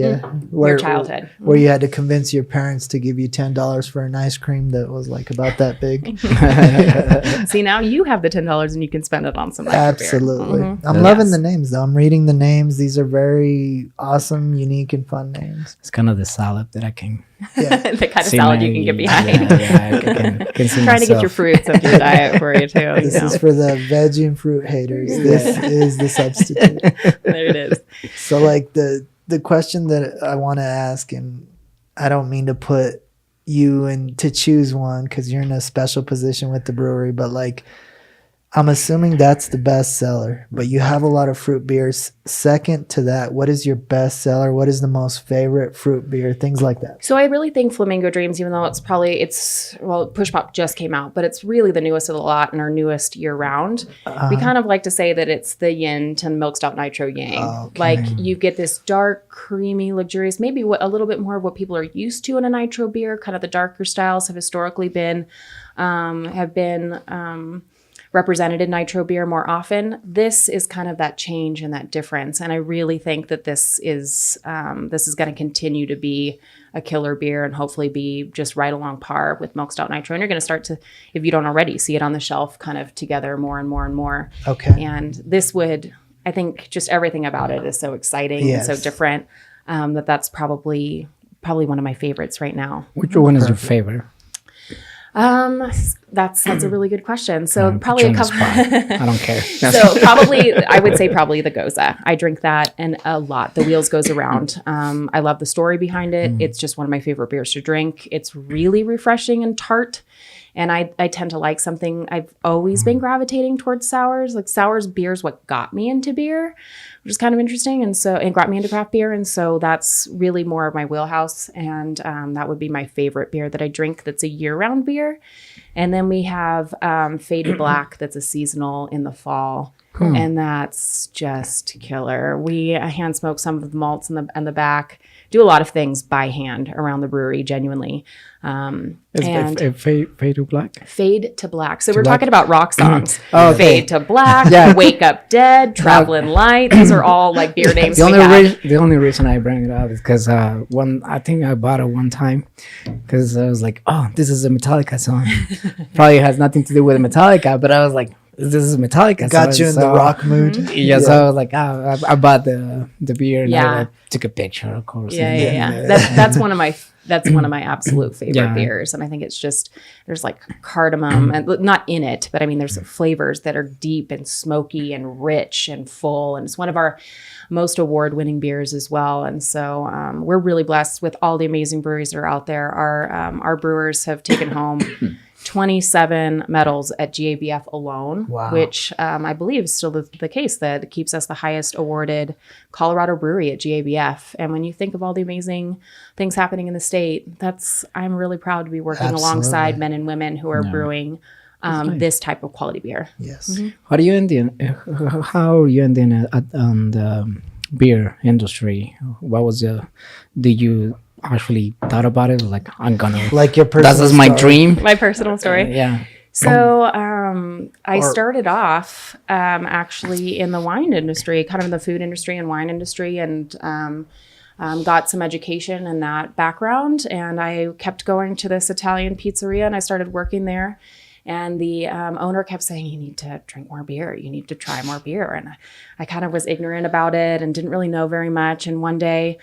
Your childhood. Where you had to convince your parents to give you $10 for an ice cream that was like about that big. See, now you have the $10 and you can spend it on some Absolutely. beer. I'm loving the names, though. I'm reading the names. These are very awesome, unique, and fun names. It's kind of the salad that I can... the kind of salad you can get behind. I can see Trying to get your fruits into your diet for you, too. This is for the veggie and fruit haters. This is the substitute. There it is. So, like, the question that I want to ask, and I don't mean to put you in to choose one because you're in a special position with the brewery, but, like, I'm assuming that's the best seller, but you have a lot of fruit beers. Second to that, what is your best seller? What is the most favorite fruit beer? Things like that. So I really think Flamingo Dreams, even though Push Pop just came out, but it's really the newest of the lot and our newest year round. We kind of like to say that it's the yin to Milk Stout Nitro Yang. Okay. Like you get this dark, creamy, luxurious, maybe a little bit more of what people are used to in a nitro beer. Kind of the darker styles have historically been represented in nitro beer more often. This is kind of that change and that difference. And I really think that this is going to continue to be a killer beer and hopefully be just right along par with Milk Stout Nitro. And you're going to start to, if you don't already, see it on the shelf kind of together more and more and more. Okay. And this would, I think just everything about it is so exciting and so different that's probably one of my favorites right now. Which one is your favorite? That's a really good question. So probably a couple. I don't care. So I would say probably the Goza. I drink that and a lot. The Wheels Goes Around. I love the story behind it. It's just one of my favorite beers to drink. It's really refreshing and tart. And I tend to like something. I've always been gravitating towards sours. Like sours beer's what got me into beer, which is kind of interesting. And got me into craft beer. And so that's really more of my wheelhouse. And that would be my favorite beer that I drink that's a year-round beer. And then we have Faded Black that's a seasonal in the fall. And that's just killer. We hand smoke some of the malts in the back. Do a lot of things by hand around the brewery, genuinely. Fade to Black? Fade to Black. So we're talking about rock songs. Fade to Black, Wake Up Dead, Traveling Light. Those are all like beer names. The only reason I bring it up is because I think I bought it one time because I was like, oh, this is a Metallica song. Probably has nothing to do with Metallica, but I was like, this is Metallica. Got you in the rock mood. Yeah, so I was like, I bought the beer and I took a picture, of course. Yeah. That's one of my absolute favorite beers. And I think it's just, there's like cardamom and not in it, but I mean, there's flavors that are deep and smoky and rich and full. And it's one of our most award-winning beers as well. And so we're really blessed with all the amazing breweries that are out there. Our brewers have taken home 27 medals at GABF alone, which I believe is still the case that keeps us the highest awarded Colorado brewery at GABF. And when you think of all the amazing things happening in the state, I'm really proud to be working alongside men and women who are brewing this type of quality beer. Yes. Mm-hmm. How are you ending on the beer industry? What was did you actually thought about it? Like, I'm gonna, Like your personal this is my story. dream. My personal story. Yeah. So I started off actually in the wine industry, kind of in the food industry and wine industry, and got some education in that background. And I kept going to this Italian pizzeria, and I started working there. And the owner kept saying, you need to drink more beer. You need to try more beer. And I kind of was ignorant about it and didn't really know very much. And one day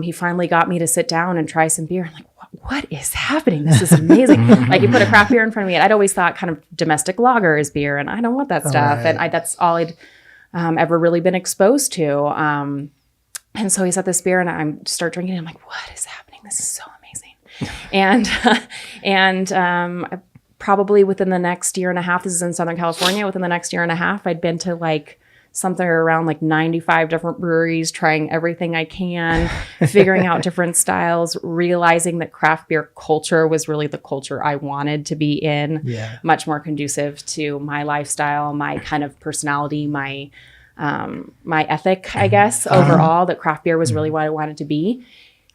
he finally got me to sit down and try some beer. I'm like, what is happening? This is amazing. Like, he put a craft beer in front of me, and I'd always thought kind of domestic lager is beer, and I don't want that stuff. Right. And that's all I'd ever really been exposed to. And so he set this beer, and I start drinking it. I'm like, what is happening? This is so amazing. And probably within the next year and a half, this is in Southern California, within the next year and a half, I'd been to like something around like 95 different breweries, trying everything I can, figuring out different styles, realizing that craft beer culture was really the culture I wanted to be in, much more conducive to my lifestyle, my kind of personality, my ethic, I guess, overall, that craft beer was really what I wanted to be.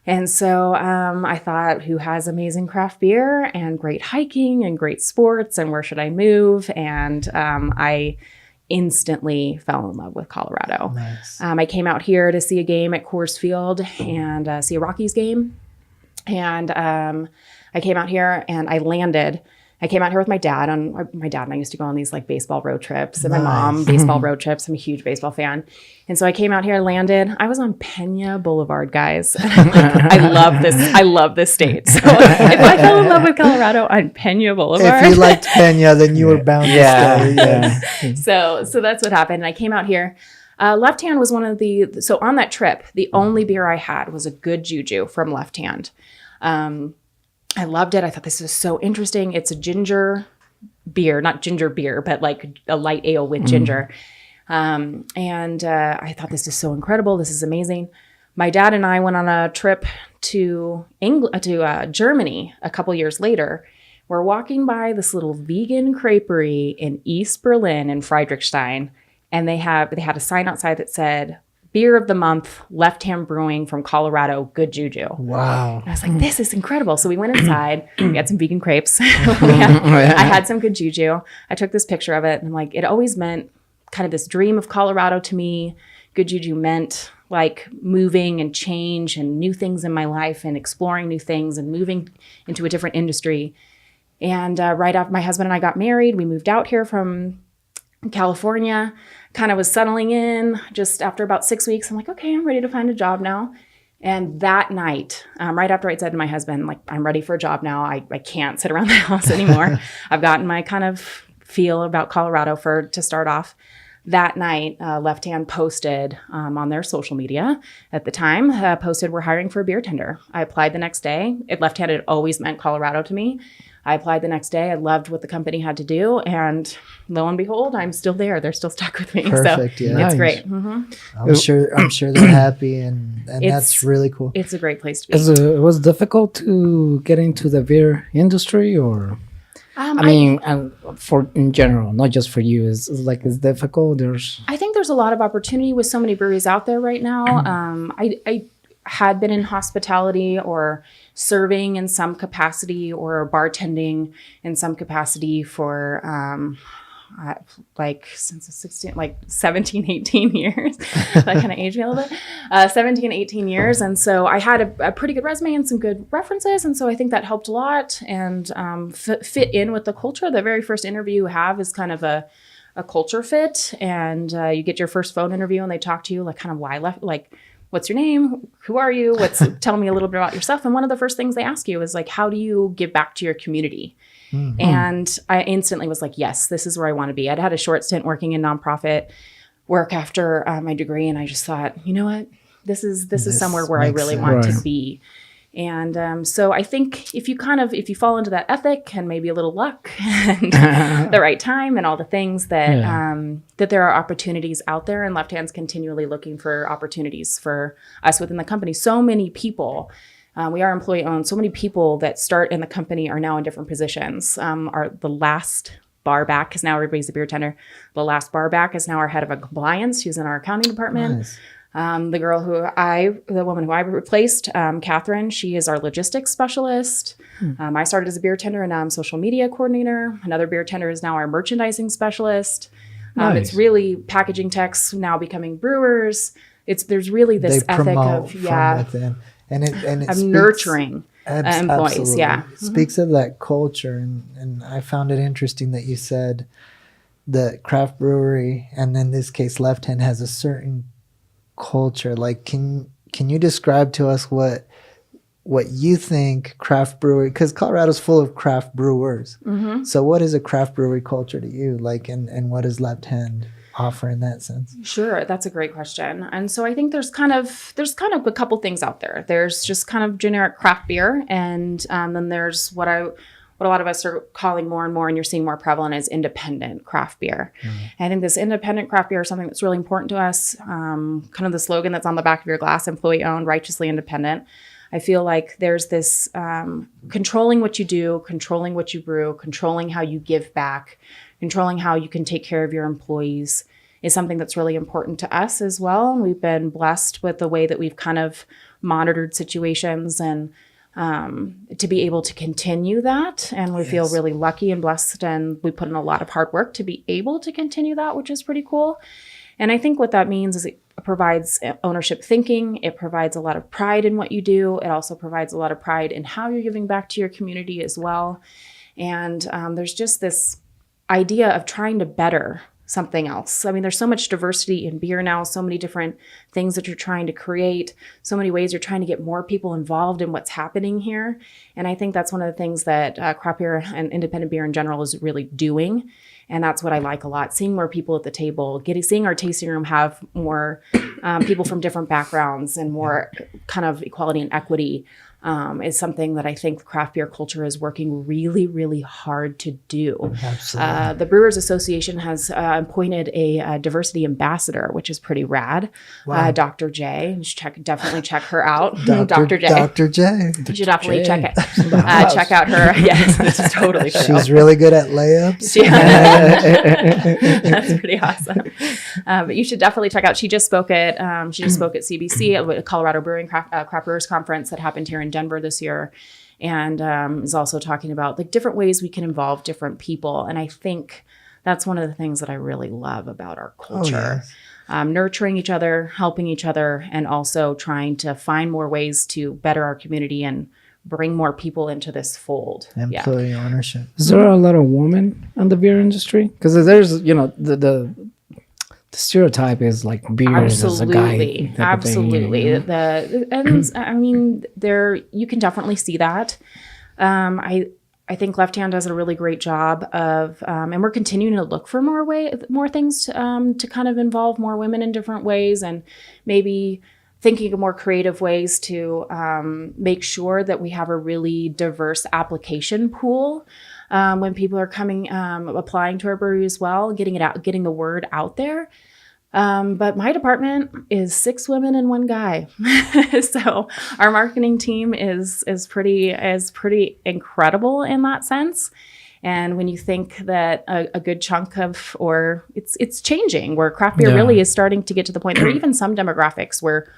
And so I thought, who has amazing craft beer and great hiking and great sports, and where should I move? And I instantly fell in love with Colorado. Nice. I came out here to see a game at Coors Field and see a Rockies game. And I came out here and I landed. I came out here with my dad. My dad and I used to go on these like baseball road trips, and my mom baseball road trips. I'm a huge baseball fan. And so I came out here, landed. I was on Pena Boulevard, guys. I love this. I love this state. So if I fell in love with Colorado on Pena Boulevard, If you liked Pena, then you were bound to stay. Yes. So that's what happened. And I came out here. Left Hand was so on that trip, the only beer I had was a Good Juju from Left Hand. I loved it. I thought this was so interesting. It's a ginger beer, not ginger beer, but like a light ale with ginger. And I thought, this is so incredible. This is amazing. My dad and I went on a trip to Germany a couple years later. We're walking by this little vegan creperie in East Berlin in Friedrichstein, and they had a sign outside that said, Beer of the Month, Left Hand Brewing from Colorado, Good Juju. Wow. And I was like, this is incredible. So we went inside. We had some vegan crepes. I had some Good Juju. I took this picture of it. And I'm like, it always meant kind of this dream of Colorado to me. Good Juju meant like moving and change and new things in my life and exploring new things and moving into a different industry. And right after my husband and I got married, we moved out here from California. Kind of was settling in. Just after about 6 weeks, I'm like, okay, I'm ready to find a job now. And that night, right after I said to my husband, like, I'm ready for a job now. I can't sit around the house anymore. I've gotten my kind of feel about Colorado to start off. That night, Left Hand posted on their social media at the time, posted, we're hiring for a beer tender. I applied the next day. Left Hand had always meant Colorado to me. I applied the next day. I loved what the company had to do. And lo and behold, I'm still there. They're still stuck with me. Perfect, so yeah. it's Nice. great. Mm-hmm. I'm sure they're happy, and that's really cool. It's a great place to be. It was difficult to get into the beer industry, or for in general, not just for you. It's difficult. I think there's a lot of opportunity with so many breweries out there right now. I had been in hospitality or serving in some capacity or bartending in some capacity for since 17, 18 years. That kind of aged me a little bit. 17, 18 years. And so I had a pretty good resume and some good references. And so I think that helped a lot and fit in with the culture. The very first interview you have is kind of a culture fit. And you get your first phone interview and they talk to you like kind of why left, like, what's your name? Who are you? Tell me a little bit about yourself. And one of the first things they ask you is like, how do you give back to your community? Mm-hmm. And I instantly was like, yes, this is where I want to be. I'd had a short stint working in nonprofit work after my degree. And I just thought, you know what, this is somewhere where I really want to be. And so I think if you fall into that ethic and maybe a little luck and the right time and all the things that there are opportunities out there, and Left Hand's continually looking for opportunities for us within the company. So many people, we are employee owned. So many people that start in the company are now in different positions. The last bar back, because now everybody's a beer tender. The last bar back is now our head of compliance. She's in our accounting department. Nice. The woman who I replaced, Catherine, she is our logistics specialist. I started as a beer tender and now I'm social media coordinator. Another beer tender is now our merchandising specialist. Nice. It's really packaging techs now becoming brewers. There's really this ethic of from within. And it of speaks, nurturing employees. absolutely. Yeah, It speaks of that culture, and I found it interesting that you said that craft brewery, and in this case, Left Hand, has a certain culture. Like, can you describe to us what you think craft brewery? Because Colorado's full of craft brewers. So, what is a craft brewery culture to you? Like, and what does Left Hand offer in that sense? Sure, that's a great question. And so I think there's kind of a couple things out there. There's just kind of generic craft beer, and then there's what a lot of us are calling more and more, and you're seeing more prevalent, as independent craft beer. And I think this independent craft beer is something that's really important to us. Kind of the slogan that's on the back of your glass: employee owned, righteously independent. I feel like there's this controlling what you do, controlling what you brew, controlling how you give back, controlling how you can take care of your employees is something that's really important to us as well. And we've been blessed with the way that we've kind of monitored situations and to be able to continue that. And we feel really lucky and blessed, and we put in a lot of hard work to be able to continue that, which is pretty cool. And I think what that means is it provides ownership thinking. It provides a lot of pride in what you do. It also provides a lot of pride in how you're giving back to your community as well. And there's just this idea of trying to better something else. I mean, there's so much diversity in beer now, so many different things that you're trying to create, so many ways you're trying to get more people involved in what's happening here. And I think that's one of the things that craft beer and independent beer in general is really doing. And that's what I like a lot, seeing more people at the table, seeing our tasting room have more people from different backgrounds and more kind of equality and equity is something that I think craft beer culture is working really, really hard to do. Absolutely. The Brewers Association has appointed a diversity ambassador, which is pretty rad. Wow. Dr. J. You should definitely check her out. Dr. J. Dr. J. You should definitely check it. Check out her. Yes, this is totally true. She's really good at layups. That's pretty awesome. But you should definitely check out. She just spoke at CBC, a Colorado Brewing Craft Brewers Conference that happened here in Denver this year, and is also talking about like different ways we can involve different people. And I think that's one of the things that I really love about our culture. Nurturing each other, helping each other, and also trying to find more ways to better our community and bring more people into this fold. Employee ownership. Is there a lot of women in the beer industry? Because there's, the stereotype is like beer is a guy. Absolutely. And I mean, you can definitely see that. I think Left Hand does a really great job of, and we're continuing to look for more things to kind of involve more women in different ways, and maybe thinking of more creative ways to make sure that we have a really diverse application pool when people are coming, applying to our brewery as well, getting the word out there. But my department is 6 women and 1 guy. So our marketing team is pretty incredible in that sense. And when you think that a good chunk of, or it's changing, where craft beer really is starting to get to the point, there are even some demographics where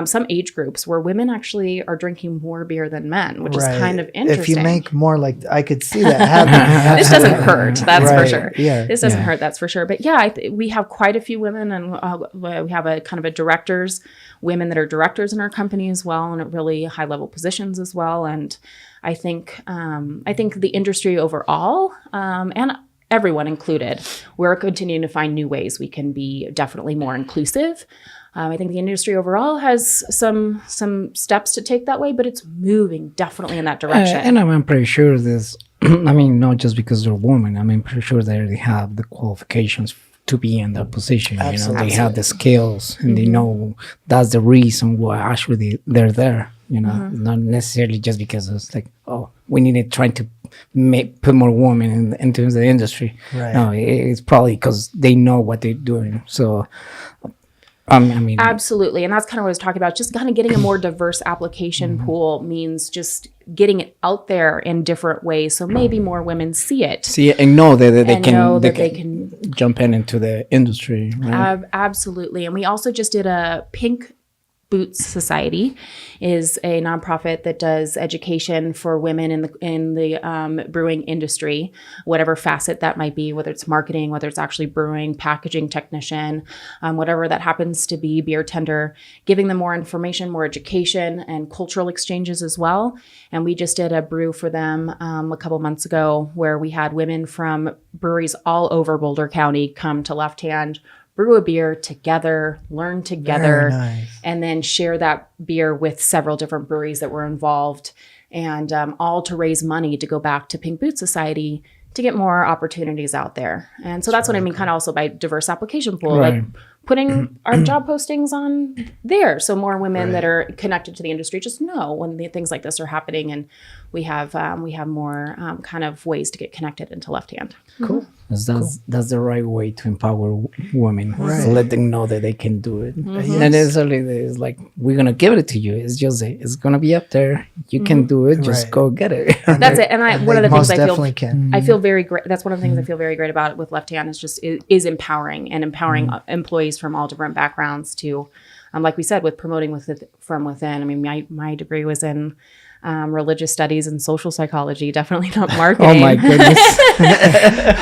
some age groups where women actually are drinking more beer than men, which is kind of interesting. If you make more, like, I could see that happening. This doesn't hurt, that's for sure. Yeah. This doesn't hurt, that's for sure. But yeah, we have quite a few women, and we have a kind of women that are directors in our company as well, and at really high level positions as well. And I think the industry overall, and everyone included, we're continuing to find new ways we can be definitely more inclusive. I think the industry overall has some steps to take that way, but it's moving definitely in that direction. And I'm pretty sure this, I mean, not just because they're women, I mean, pretty sure they have the qualifications to be in that position. Absolutely. They have the skills, and they know that's the reason why actually they're there. Not necessarily just because it's like, oh, we need to try to put more women into the industry. Right. No, it's probably because they know what they're doing. So I mean, Absolutely. And that's kind of what I was talking about. Just kind of getting a more diverse application pool means just getting it out there in different ways. So maybe more women see it. and know that they can jump into the industry. Right? Absolutely. And we also just did a Pink Boots Society, is a nonprofit that does education for women in the brewing industry, whatever facet that might be, whether it's marketing, whether it's actually brewing, packaging technician, whatever that happens to be, beer tender, giving them more information, more education, and cultural exchanges as well. And we just did a brew for them a couple months ago, where we had women from breweries all over Boulder County come to Left Hand, brew a beer together, learn together, and then share that beer with several different breweries that were involved, and all to raise money to go back to Pink Boots Society to get more opportunities out there. And so that's what I mean kind of also by diverse application pool, like putting our job postings on there. So more women that are connected to the industry just know when things like this are happening, and we have more kind of ways to get connected into Left Hand. Cool. That's the right way to empower women. Right. So let them know that they can do it. And it's like, we're going to give it to you. It's just, it's going to be up there. You can do it. Just go get it. That's it. And one of the things I feel very great. That's one of the things I feel very great about with Left Hand is empowering employees from all different backgrounds to, like we said, with promoting from within. I mean, my degree was in religious studies and social psychology, definitely not marketing. Oh my goodness.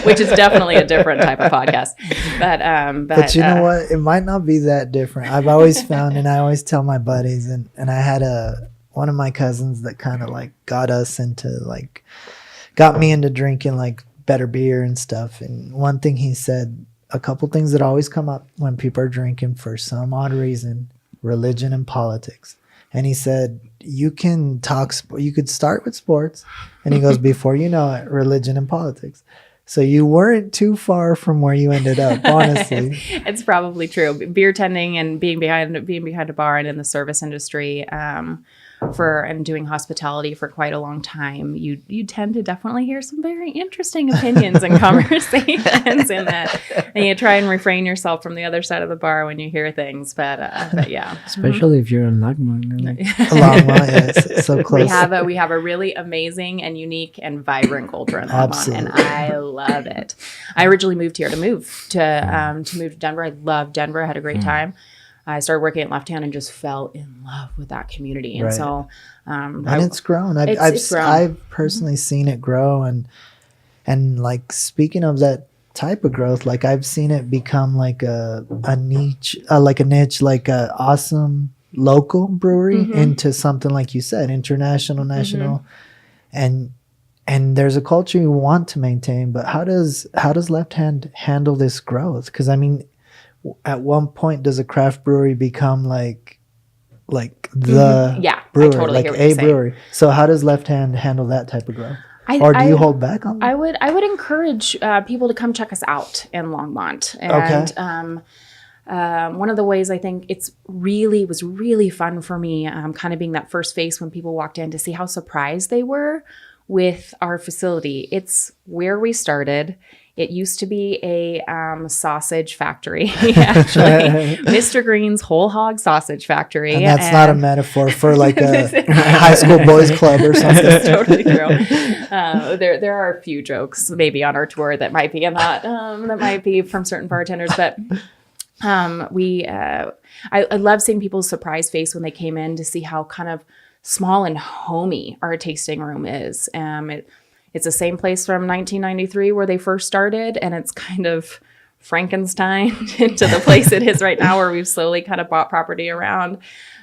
Which is definitely a different type of podcast. But you know what? It might not be that different. I've always found, and I always tell my buddies, and I had one of my cousins that kind of like got me into drinking like better beer and stuff. And one thing he said, a couple things that always come up when people are drinking for some odd reason, religion and politics. And he said, you could start with sports. And he goes, before you know it, religion and politics. So you weren't too far from where you ended up, honestly. It's probably true. Beer tending and being behind a bar and in the service industry, and doing hospitality for quite a long time, you tend to definitely hear some very interesting opinions and conversations in that, and you try and refrain yourself from the other side of the bar when you hear things. But yeah, especially if you're in Longmont. Yes, so close. We have a really amazing and unique and vibrant culture in Longmont, and I love it. I originally moved here to move to Denver. I love Denver. I had a great time. I started working at Left Hand and just fell in love with that community. And so, and it's grown. I've personally seen it grow. And like, speaking of that type of growth, like I've seen it become like a niche, like a awesome local brewery into something, like you said, international, national. And there's a culture you want to maintain, but how does Left Hand handle this growth? Because I mean, at one point, does a craft brewery become like the brewery, I totally like hear what a you're brewery? saying. So how does Left Hand handle that type of growth? Or do you hold back on that? I would encourage people to come check us out in Longmont. And one of the ways I think was really fun for me, kind of being that first face when people walked in, to see how surprised they were with our facility. It's where we started. It used to be a sausage factory, actually. Mr. Green's Whole Hog Sausage Factory. And that's not a metaphor for like a high school boys club or something. It's totally true. There are a few jokes maybe on our tour that might be that might be from certain bartenders, but I love seeing people's surprised face when they came in to see how kind of small and homey our tasting room is. It's the same place from 1993 where they first started, and it's kind of Frankenstein into the place it is right now, where we've slowly kind of bought property around.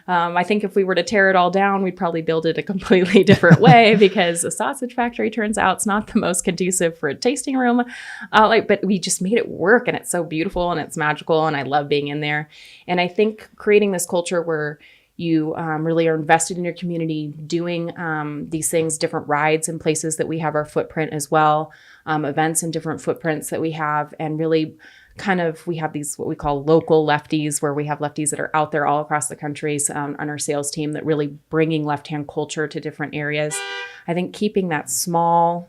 I think if we were to tear it all down, we'd probably build it a completely different way, because a sausage factory turns out it's not the most conducive for a tasting room. But we just made it work, and it's so beautiful and it's magical, and I love being in there. And I think creating this culture where you really are invested in your community, doing these things, different rides in places that we have our footprint as well, events and different footprints that we have, and really we have these what we call local lefties, where we have lefties that are out there all across the country on our sales team that really bringing Left Hand culture to different areas. I think keeping that small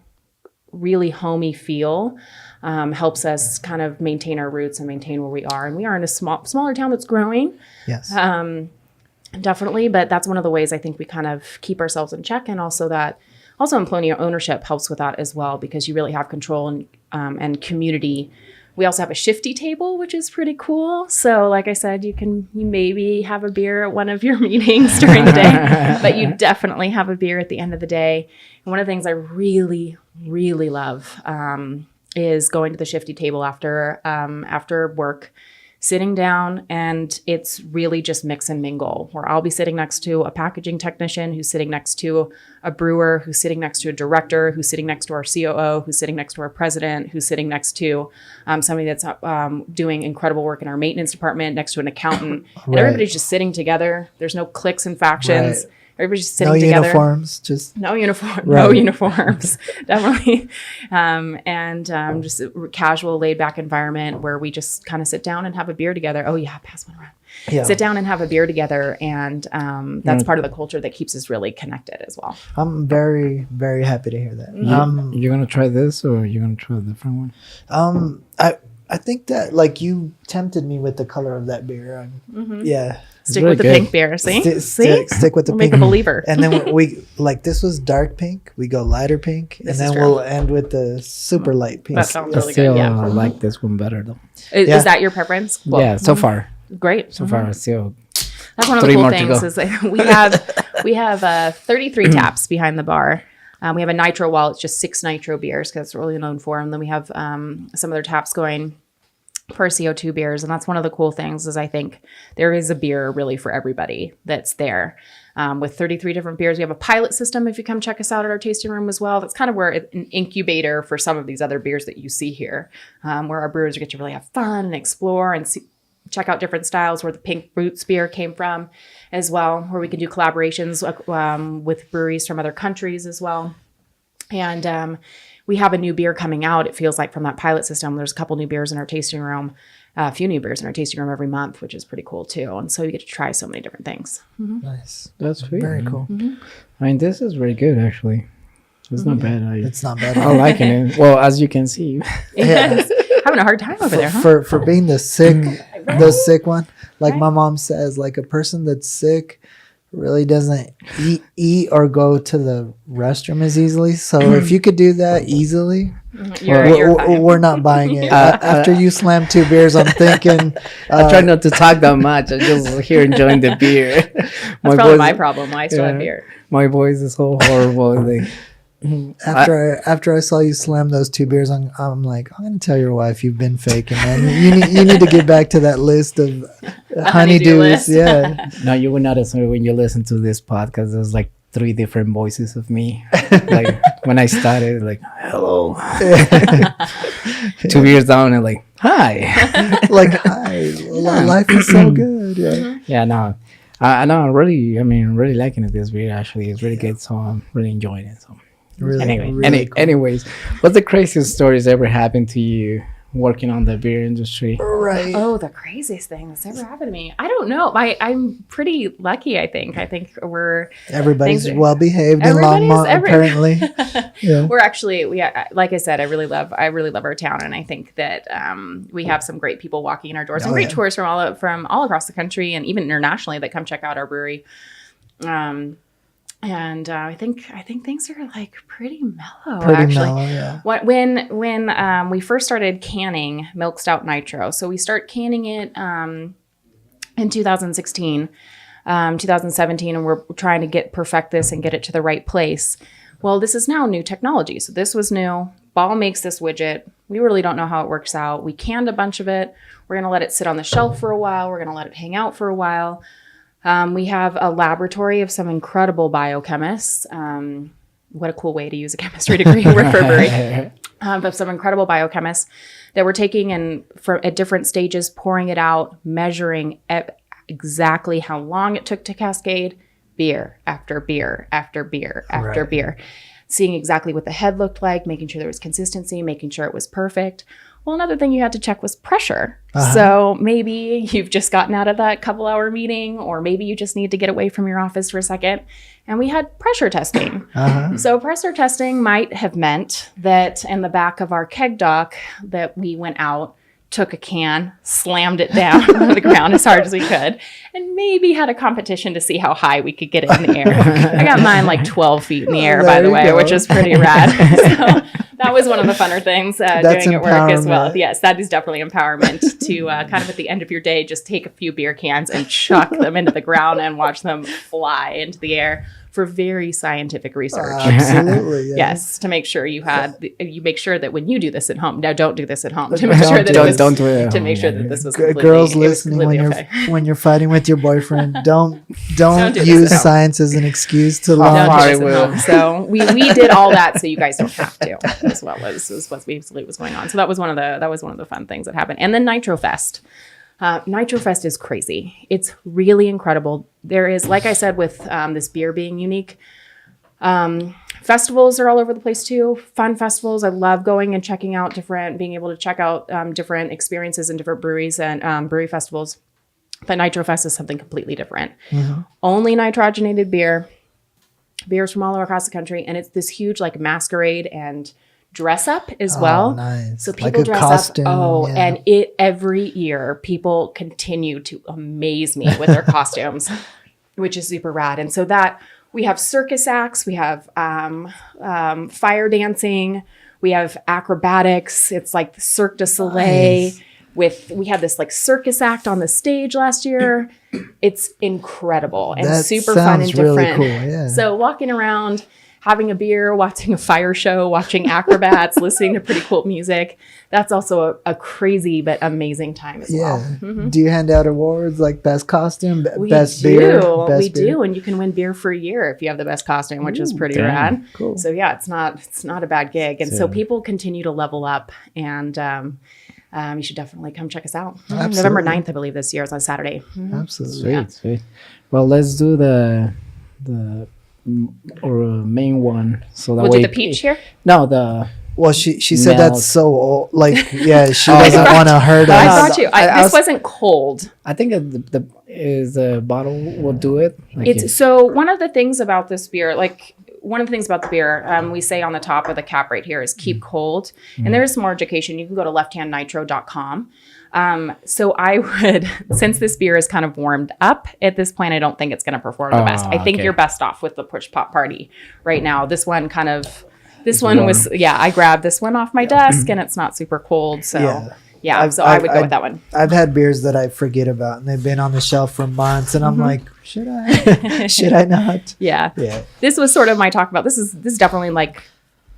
really homey feel helps us kind of maintain our roots and maintain where we are. And we are in a smaller town that's growing. Yes. Definitely. But that's one of the ways I think we kind of keep ourselves in check. And also employee ownership helps with that as well, because you really have control and community. We also have a shifty table, which is pretty cool. So like I said, you maybe have a beer at one of your meetings during the day, but you definitely have a beer at the end of the day. And one of the things I really, really love is going to the shifty table after work, sitting down, and it's really just mix and mingle, where I'll be sitting next to a packaging technician who's sitting next to a brewer, who's sitting next to a director, who's sitting next to our COO, who's sitting next to our president, who's sitting next to somebody that's doing incredible work in our maintenance department, next to an accountant. And everybody's just sitting together. There's no cliques and factions. Right. Everybody's just sitting together. No uniforms, definitely. Just a casual, laid back environment where we just kind of sit down and have a beer together. Oh yeah, pass one around. Yeah. Sit down and have a beer together. And that's part of the culture that keeps us really connected as well. I'm very, very happy to hear that. You're going to try this, or you're going to try a different one? I think that, like, you tempted me with the color of that beer. Yeah. Stick with the pink beer. See? Stick with the pink. Make a believer. And then we like, this was dark pink. We go lighter pink. And then we'll end with the super light pink. That sounds really good. Yeah. I like this one better, though. Is that your preference? Well, yeah, so far. Great. So far, still. That's one of the cool things is that we have 33 taps behind the bar. We have a Nitro wall. It's just 6 Nitro beers because it's really known for. And then we have some other taps going for CO2 beers. And that's one of the cool things is I think there is a beer really for everybody that's there. With 33 different beers. We have a pilot system if you come check us out at our tasting room as well. That's kind of where an incubator for some of these other beers that you see here, where our brewers get to really have fun and explore and check out different styles, where the Pink Roots beer came from as well, where we can do collaborations with breweries from other countries as well. And we have a new beer coming out, it feels like, from that pilot system. There's a couple new beers in our tasting room, a few new beers in our tasting room every month, which is pretty cool too. And so you get to try so many different things. Mm-hmm. Nice. That's sweet. Very cool. Mm-hmm. I mean, this is very good, actually. It's not bad. It's not bad. I'm liking it. Well, as you can see. Yeah. Having a hard time over there, huh? For being the sick one, like my mom says, like a person that's sick really doesn't eat or go to the restroom as easily. So if you could do that easily, we're not buying it. After you slam 2 beers, I'm thinking. I try not to talk that much. I'm just here enjoying the beer. That's probably my problem. Why I still have beer. My voice is so horrible. After I saw you slam those 2 beers, I'm like, I'm gonna tell your wife you've been faking, man. You need to get back to that list of honeydews. Yeah. No, you would notice when you listen to this podcast, there's like 3 different voices of me. Like when I started, like hello. 2 beers down, and like hi. Like hi. Life is so good. Yeah. Yeah. No. I know. I'm really liking it. This beer actually is really good. So I'm really enjoying it. So. Anyways, what's the craziest stories ever happened to you working on the beer industry? Right. Oh, the craziest thing that's ever happened to me. I don't know. I'm pretty lucky, I think. I think everybody's well behaved in Longmont, apparently. Yeah. We're actually like I said, I really love our town, and I think that we have some great people walking in our doors and great tours from all across the country and even internationally that come check out our brewery. And I think things are like pretty mellow. Mellow, yeah. When we first started canning Milk Stout Nitro, so we start canning it in 2016, 2017, and we're trying to perfect this and get it to the right place. Well, this is now new technology, so this was new. Ball makes this widget. We really don't know how it works out. We canned a bunch of it. We're gonna let it sit on the shelf for a while. We're gonna let it hang out for a while. We have a laboratory of some incredible biochemists. What a cool way to use a chemistry degree for a brewery. But some incredible biochemists that we're taking and at different stages, pouring it out, measuring exactly how long it took to cascade, beer after beer after beer after beer, seeing exactly what the head looked like, making sure there was consistency, making sure it was perfect. Well, another thing you had to check was pressure. So maybe you've just gotten out of that couple-hour meeting, or maybe you just need to get away from your office for a second and we had pressure testing. Uh-huh. So pressure testing might have meant that in the back of our keg dock that we went out, took a can, slammed it down on the ground as hard as we could, and maybe had a competition to see how high we could get it in the air. I got mine like 12 feet in the air, by the way, which is pretty rad. So that was one of the funner things doing at work as well. Yes, that is definitely empowerment to kind of at the end of your day, just take a few beer cans and chuck them into the ground and watch them fly into the air for very scientific research. Absolutely. Yeah. Yes, to make sure you make sure that when you do this at home, now don't do this at home. To make sure that don't do it. To make sure that this was completely, girls listening when you're fighting with your boyfriend, don't use science as an excuse to lie. So we did all that so you guys don't have to. As well as what basically was going on. So that was one of the fun things that happened. And then Nitro Fest. Nitro Fest is crazy. It's really incredible. There is, like I said, with this beer being unique, festivals are all over the place too. Fun festivals. I love going and checking out being able to check out different experiences in different breweries and brewery festivals. But Nitro Fest is something completely different. Mm-hmm. Only nitrogenated beers from all across the country. And it's this huge like masquerade and dress up as well. Nice. So people like dress costume, up. And every year people continue to amaze me with their costumes, which is super rad. And so that we have circus acts, we have fire dancing, we have acrobatics. It's like the Cirque du Soleil. Nice. We had this like circus act on the stage last year. It's incredible and super fun and different. Really cool, yeah. So walking around, having a beer, watching a fire show, watching acrobats, listening to pretty cool music. That's also a crazy but amazing time as well. Mm-hmm. Do you hand out awards like best costume, best beer? We do, and you can win beer for a year if you have the best costume, which is pretty rad. Cool. So yeah, it's not a bad gig, and so people continue to level up, and you should definitely come check us out. November 9th, I believe, this year is on Saturday. Mm-hmm. Absolutely. Sweet. Well, let's do the main one. So that we'll do the peach here? No, well, she said that's so old. Like, she doesn't want to hurt us. I got you. This wasn't cold. I think the bottle will do it. So one of the things about this beer, the beer, we say on the top of the cap right here is keep cold. And there's some more education. You can go to lefthandnitro.com. So I would, since this beer is kind of warmed up at this point, I don't think it's going to perform the best. I think you're best off with the Push Pop Party right now. This one was, I grabbed this one off my desk and it's not super cold. So so I would go with that one. I've had beers that I forget about and they've been on the shelf for months and I'm like, should I, should I not? Yeah. This was sort of my talk about, this is definitely like,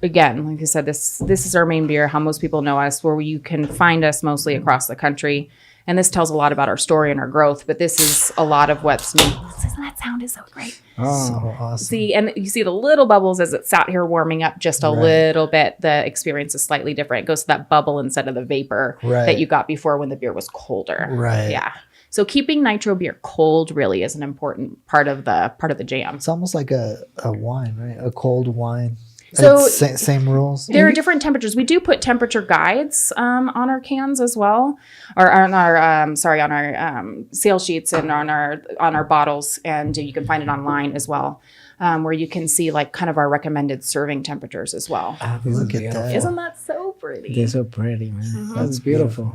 again, like I said, this is our main beer, how most people know us, where you can find us mostly across the country. And this tells a lot about our story and our growth, but this is a lot of what's new. That sound is so great. Oh, so awesome. See, and you see the little bubbles as it sat here warming up just a little bit. The experience is slightly different. It goes to that bubble instead of the vapor that you got before when the beer was colder. Right. Yeah. So keeping nitro beer cold really is an important part of the jam. It's almost like a wine, right? A cold wine. So same rules. There are different temperatures. We do put temperature guides on our cans as well, or on our sales sheets and on our bottles, and you can find it online as well, where you can see like kind of our recommended serving temperatures as well. Look at that! Isn't that so pretty? They're so pretty, man. Mm-hmm. That's beautiful.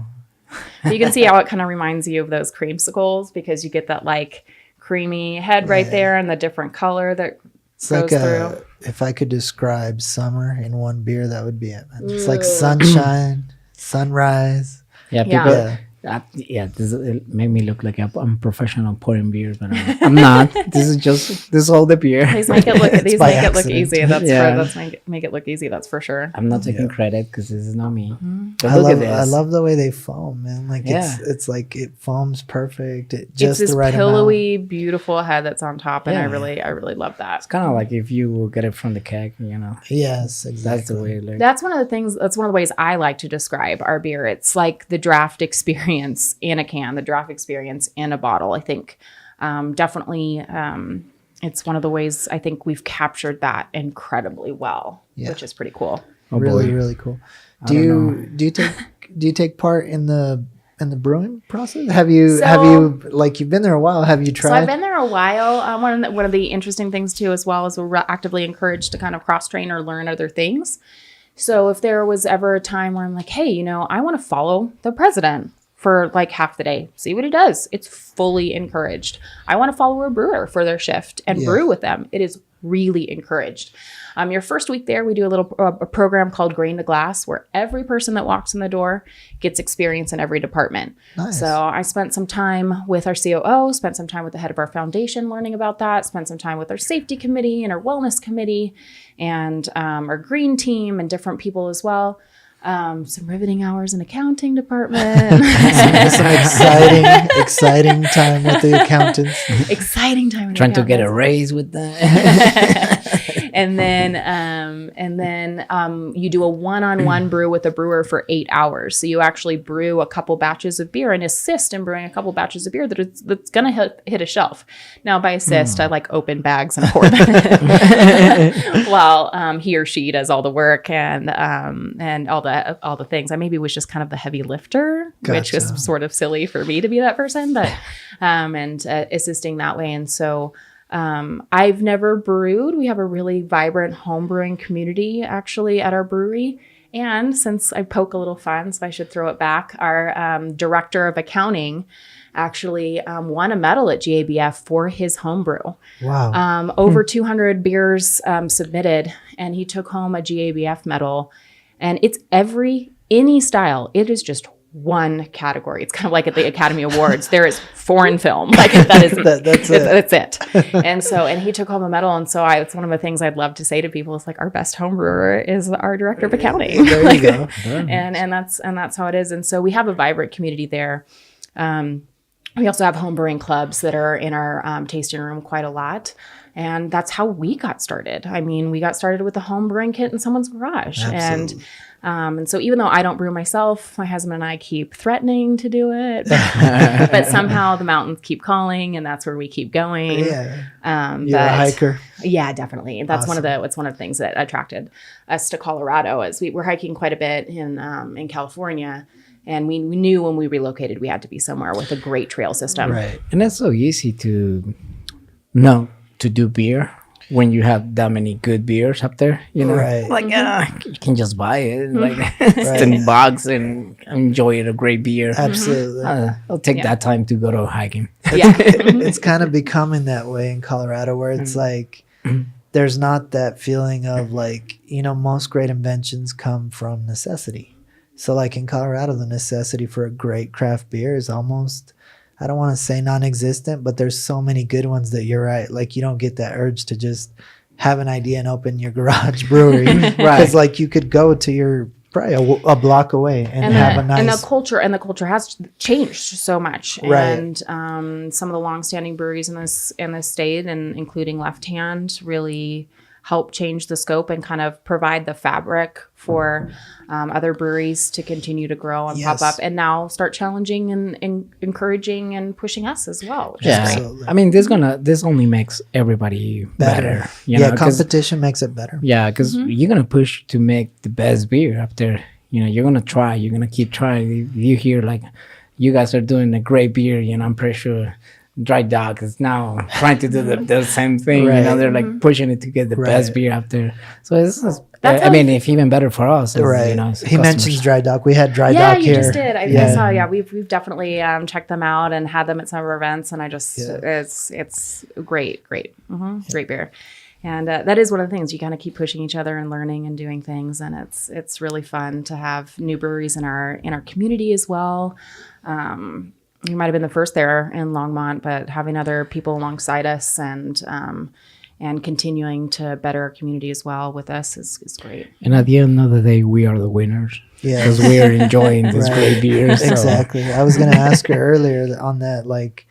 You can see how it kind of reminds you of those creamsicles because you get that like creamy head right there and the different color that. It's like if I could describe summer in one beer, that would be it, man. It's like sunshine, sunrise. Yeah, people. It made me look like I'm professional pouring beer, but I'm not. This is all the beer. These make it look easy. Make it look easy. That's for sure. I'm not taking credit because this is not me. Mm-hmm. I love the way they foam, man. Like it's like it foams perfect. It's this right pillowy, beautiful head that's on top, and I really love that. It's kind of like if you get it from the keg, Yes, exactly. That's the way it looks. That's one of the things. That's one of the ways I like to describe our beer. It's like the draft experience in a can, the draft experience in a bottle. I think definitely it's one of the ways I think we've captured that incredibly well, which is pretty cool. Really cool. Do you take part in the in the brewing process? Have you like you've been there a while? Have you tried? So I've been there a while. One of the interesting things too, as well, is we're actively encouraged to kind of cross train or learn other things. So if there was ever a time where I'm like, hey, you know, I want to follow the president for like half the day, see what he does. It's fully encouraged. I want to follow a brewer for their shift and brew with them. It is really encouraged. Your first week there, we do a program called Grain to Glass, where every person that walks in the door gets experience in every department. Nice. So I spent some time with our COO, spent some time with the head of our foundation learning about that, spent some time with our safety committee and our wellness committee and our green team and different people as well. Some riveting hours in accounting department. Some exciting time with the accountants. Exciting time. Trying to get a raise with that. And then you do a one-on-one brew with a brewer for 8 hours. So you actually brew a couple batches of beer and assist in brewing a couple batches of beer that's going to hit a shelf. Now, by assist, I like open bags and pour them while he or she does all the work and all the things. I maybe was just kind of the heavy lifter, which was sort of silly for me to be that person, but and assisting that way. And so I've never brewed. We have a really vibrant home brewing community actually at our brewery. And since I poke a little fun, so I should throw it back, our director of accounting actually won a medal at GABF for his homebrew. Wow. Over 200 beers submitted, and he took home a GABF medal. And it's any style. It is just one category. It's kind of like at the Academy Awards. There is foreign film. Like that's it. And he took home a medal. And so it's one of the things I'd love to say to people is like our best home brewer is our director of accounting. There you go. and that's how it is. And so we have a vibrant community there. We also have home brewing clubs that are in our tasting room quite a lot. And that's how we got started. I mean, we got started with a home brewing kit in someone's garage. Absolutely. And so even though I don't brew myself, my husband and I keep threatening to do it, but somehow the mountains keep calling, and that's where we keep going. Yeah. You're a hiker. Yeah, definitely. That's awesome. It's one of the things that attracted us to Colorado, as we were hiking quite a bit in California. And we knew when we relocated, we had to be somewhere with a great trail system. Right. And it's so easy to do beer when you have that many good beers up there, you know, like you can just buy it, like $10 and enjoy a great beer. Absolutely. I'll take that time to go to hiking. It's kind of becoming that way in Colorado, where it's like there's not that feeling of like, you know, most great inventions come from necessity. So like in Colorado, the necessity for a great craft beer is almost, I don't want to say non-existent, but there's so many good ones that you're right. Like you don't get that urge to just have an idea and open your garage brewery. Because like you could go to your probably a block away and have a nice. And the culture has changed so much. Right. And some of the longstanding breweries in this state, and including Left Hand, really help change the scope and kind of provide the fabric for other breweries to continue to grow and pop up, and now start challenging and encouraging and pushing us as well. Which is great. I mean, this only makes everybody better. You know, competition makes it better. Yeah, because you're gonna push to make the best beer up there. You know, you're gonna try. You're gonna keep trying. If you hear like you guys are doing a great beer, you know, I'm pretty sure Dry Dog is now trying to do the same thing. You know, they're like pushing it to get the best beer out there. So this is, I mean, if even better for us. You know, he mentions Dry Dog. We had Dry Dog here. Yeah, you just did. I saw. Yeah, we've definitely checked them out and had them at some of our events, and I just it's great, great beer. And that is one of the things, you kind of keep pushing each other and learning and doing things, and it's really fun to have new breweries in our community as well. You might have been the first there in Longmont, but having other people alongside us and continuing to better our community as well with us is great. And at the end of the day, we are the winners. Yeah, because we are enjoying this great beer. So. Exactly. I was going to ask her earlier on that, like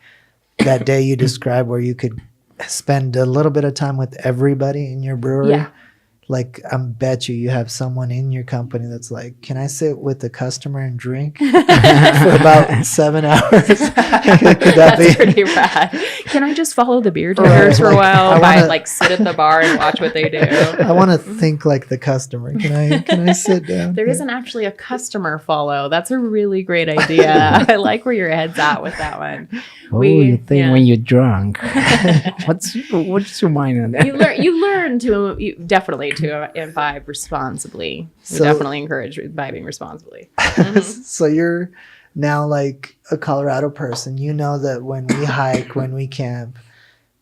that day you described where you could spend a little bit of time with everybody in your brewery. Yeah. like I bet you have someone in your company that's like, can I sit with the customer and drink for about 7 hours? Could that That's be pretty rad. Can I just follow the beer drinkers for a while? Sit at the bar and watch what they do. I want to think like the customer. Can I sit down? There isn't actually a customer follow. That's a really great idea. I like where your head's at with that one. You think when you're drunk? What's your mind on that? You learn to definitely to imbibe responsibly. We definitely encourage imbibing responsibly. So you're now like a Colorado person. You know that when we hike, when we camp,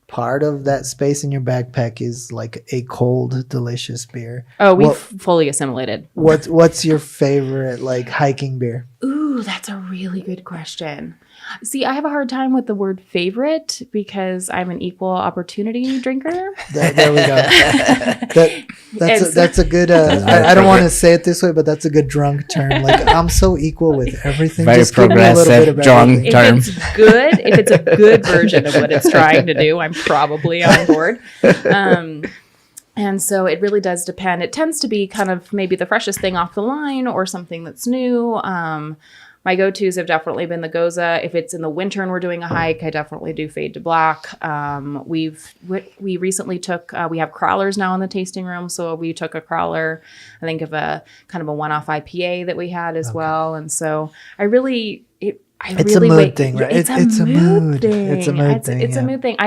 part of that space in your backpack is like a cold, delicious beer. Oh, we've fully assimilated. What's your favorite like hiking beer? Ooh, that's a really good question. See, I have a hard time with the word favorite because I'm an equal opportunity drinker. There we go. That's a good. I don't want to say it this way, but that's a good drunk term. Like I'm so equal with everything. Very just give me a little bit progressive of drunk everything. term. If it's a good version of what it's trying to do, I'm probably on board. And so it really does depend. It tends to be kind of maybe the freshest thing off the line or something that's new. My go-tos have definitely been the Goza. If it's in the winter and we're doing a hike, I definitely do Fade to Black. We recently took, we have crawlers now in the tasting room. So we took a crawler, I think of a kind of a one-off IPA that we had as well. And so it's a mood thing, right? It's a mood thing. It's a mood thing. It's a mood thing.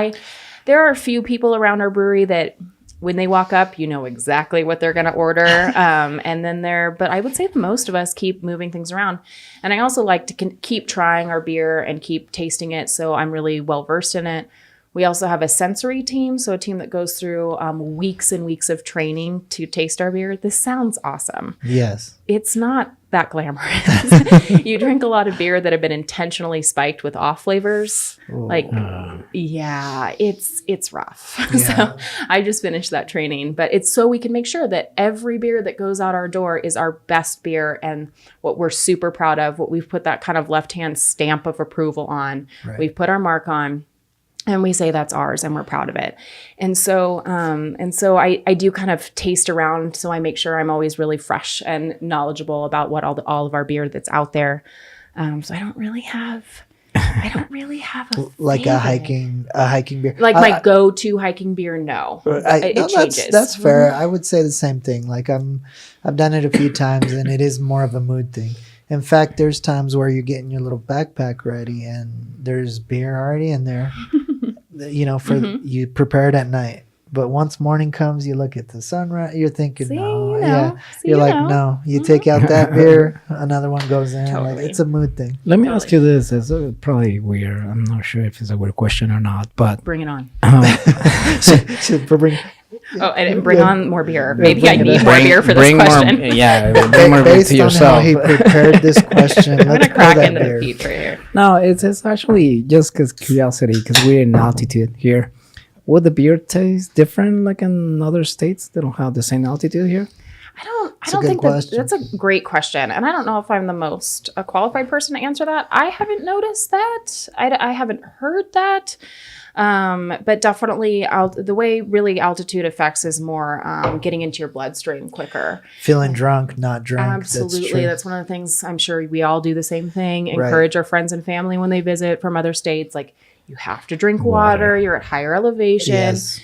There are a few people around our brewery that when they walk up, you know exactly what they're going to order. But I would say that most of us keep moving things around. And I also like to keep trying our beer and keep tasting it. So I'm really well versed in it. We also have a sensory team. So a team that goes through weeks and weeks of training to taste our beer. This sounds awesome. Yes. It's not that glamorous. You drink a lot of beer that have been intentionally spiked with off flavors. Ooh. It's rough. Yeah. So I just finished that training, but it's so we can make sure that every beer that goes out our door is our best beer and what we're super proud of, what we've put that kind of left-hand stamp of approval on. Right. We've put our mark on. And we say that's ours and we're proud of it. And so I do kind of taste around. So I make sure I'm always really fresh and knowledgeable about what all of our beer that's out there. So I don't really have a like favorite. a hiking beer. Like my go-to hiking beer. No, it changes. That's fair. I would say the same thing. Like I've done it a few times and it is more of a mood thing. In fact, there's times where you're getting your little backpack ready and there's beer already in there. You prepare it at night. But once morning comes, you look at the sunrise, you're thinking, no. You take out that beer, another one goes in. Totally. Like, it's a mood thing. Let me ask you this. It's probably weird. I'm not sure if it's a weird question or not, but... Bring it on. Bring on more beer. Maybe I need more beer for this question. Bring more beer to yourself. Based on how he prepared this question, I'm going to crack into the peach right here. No, it's actually just because curiosity, because we're in altitude here. Would the beer taste different like in other states that don't have the same altitude here? I don't think that's a great question. And I don't know if I'm the most qualified person to answer that. I haven't noticed that. I haven't heard that. But definitely the way really altitude affects is more getting into your bloodstream quicker. Feeling drunk, not drunk. Absolutely. That's one of the things I'm sure we all do the same thing. Encourage our friends and family when they visit from other states. Like you have to drink water. You're at higher elevation. Yes.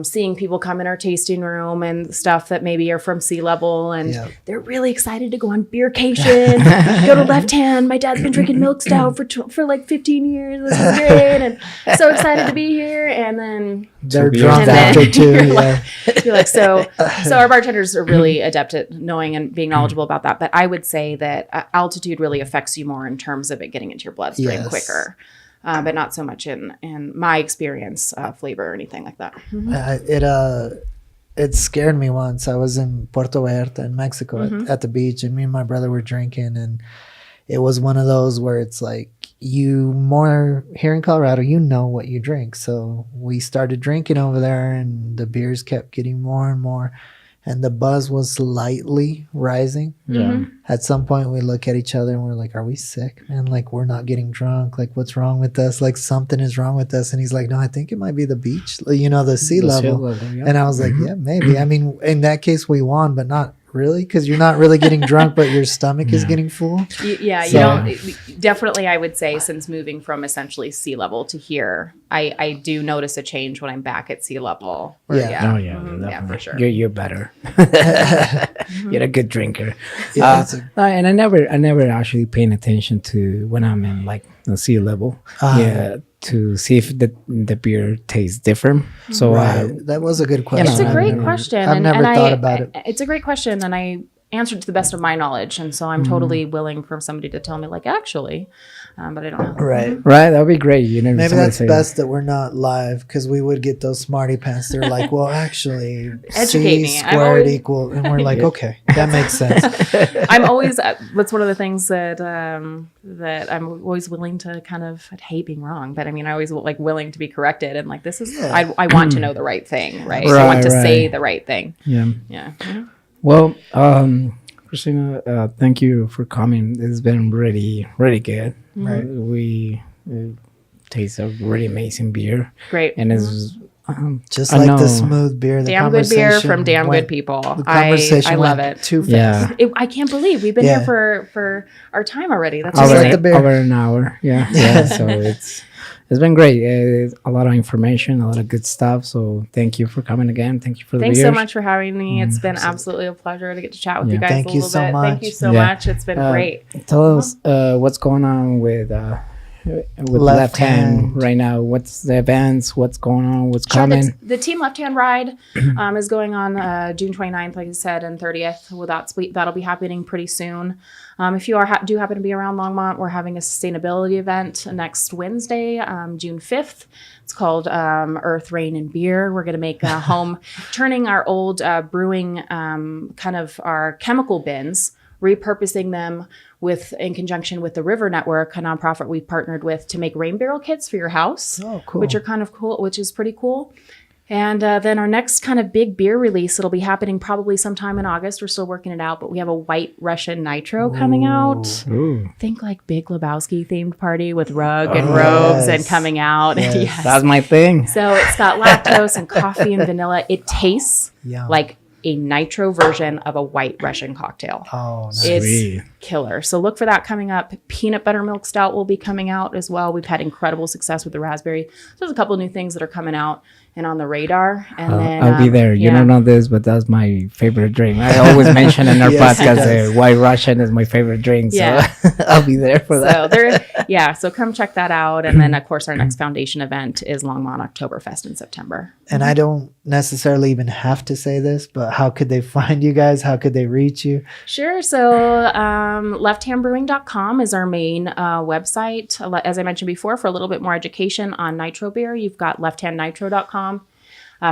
Seeing people come in our tasting room and stuff that maybe are from sea level and they're really excited to go on beercation, go to Left Hand. My dad's been drinking milk stout for like 15 years. This is great. And so excited to be here. And then they're drunk after too. You're like, so our bartenders are really adept at knowing and being knowledgeable about that. But I would say that altitude really affects you more in terms of it getting into your bloodstream quicker. But not so much in my experience, flavor or anything like that. It scared me once. I was in Puerto Vallarta in Mexico at the beach, and me and my brother were drinking, and it was one of those where it's like here in Colorado, you know what you drink. So we started drinking over there, and the beers kept getting more and more. and the buzz was slightly rising. Yeah. At some point, we look at each other and we're like, "Are we sick, man? Like, we're not getting drunk. Like, what's wrong with us? Like, something is wrong with us." And he's like, "No, I think it might be the beach. You know, the sea level." Yeah. And I was like, "Yeah, maybe." I mean, in that case, we won, but not really, because you're not really getting drunk, but your stomach is getting full. Yeah, you don't. Definitely, I would say, since moving from essentially sea level to here, I do notice a change when I'm back at sea level. Oh yeah, for sure. You're better. You're a good drinker. Yeah, and I never actually paying attention to when I'm in like the sea level. To see if the beer tastes different. So that was a good question. It's a great question. I've never thought about it. It's a great question, and I answered to the best of my knowledge, and so I'm totally willing for somebody to tell me, like, actually, but I don't know. Right, that'd be great. You know, maybe that's best that we're not live, because we would get those smarty pants. They're like, well, actually, educate me. Squared equal, and we're like, okay, that makes sense. I'm always that's one of the things that that I'm always willing to kind of, I hate being wrong, but I mean, I always like willing to be corrected, and like, this is I want to know the right thing, right? I want to say the right thing. Yeah. Well, Christina, thank you for coming. It's been really, really good. Right, we taste a really amazing beer. Great, and it's just like the smooth beer. The damn good beer from damn good people. I love it. Too fast. I can't believe we've been here for our time already. That's just like the beer. Over an hour. Yeah. So it's been great. A lot of information, a lot of good stuff. So thank you for coming again. Thank you for the Thanks beers. so much for having me. It's been absolutely a pleasure to get to chat with you guys Thank a little you so bit. much. Thank you so much. It's been great. Tell us what's going on with Left Hand right now. What's the events? What's going on? What's coming? The Team Left Hand Ride is going on June 29th, like I said, and 30th. Well, that'll be happening pretty soon. If you do happen to be around Longmont, we're having a sustainability event next Wednesday, June 5th. It's called Earth, Rain, and Beer. We're going to make a home, turning our old brewing kind of our chemical bins, repurposing them in conjunction with the River Network, a nonprofit we've partnered with, to make rain barrel kits for your house, which are kind of cool, which is pretty cool. And then our next kind of big beer release, it'll be happening probably sometime in August. We're still working it out, but we have a White Russian Nitro coming out. Think like Big Lebowski themed party with rug and robes and coming out. Yes. That's my thing. So it's got lactose and coffee and vanilla. It tastes like a nitro version of a White Russian cocktail. Oh, nice. It's killer. So look for that coming up. Peanut butter milk stout will be coming out as well. We've had incredible success with the raspberry. So there's a couple of new things that are coming out and on the radar. And then I'll be there. You don't know this, but that's my favorite drink. I always mention in our podcast White Russian is my favorite drink. So I'll be there for that. So come check that out. And then of course our next foundation event is Longmont Oktoberfest in September. And I don't necessarily even have to say this, but how could they find you guys? How could they reach you? Sure. So lefthandbrewing.com is our main website. As I mentioned before, for a little bit more education on nitro beer, you've got lefthandnitro.com.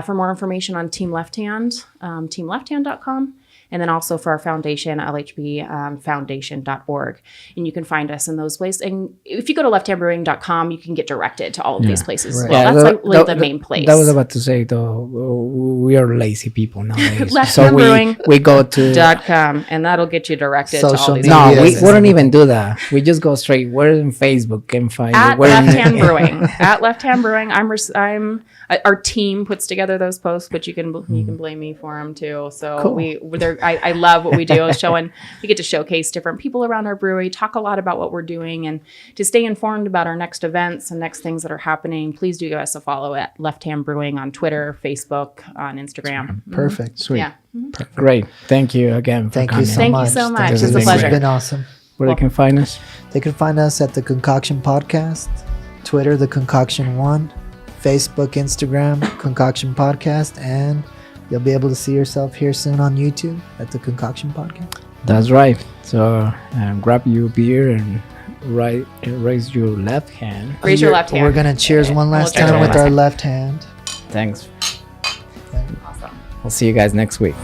For more information on Team Left Hand, teamlefthand.com. And then also for our foundation, lhbfoundation.org. And you can find us in those places. And if you go to lefthandbrewing.com, you can get directed to all of these places as well. That's like the main place. That was about to say, though, we are lazy people nowadays. We go to .com, and that'll get you directed to all these No, we don't even do that. We just go straight. We're in Facebook. Can find at Left Hand Brewing. At Left Hand Brewing. I'm our team puts together those posts, but you can blame me for them too. So I love what we do. We get to showcase different people around our brewery, talk a lot about what we're doing, and to stay informed about our next events and next things that are happening, please do give us a follow at Left Hand Brewing on Twitter, Facebook, on Instagram. Perfect. Sweet. Yeah. Perfect. Great. Thank you again for coming. Thank you so much. It's a pleasure. It's been awesome. Where they can find us? They can find us at the Concoction Podcast, Twitter, the Concoction 1, Facebook, Instagram, Concoction Podcast, and you'll be able to see yourself here soon on YouTube at the Concoction Podcast. That's right. So grab your beer and raise your left hand. Raise your left hand. We're going to cheers one last time with our left hand. Thanks. Awesome. I'll see you guys next week.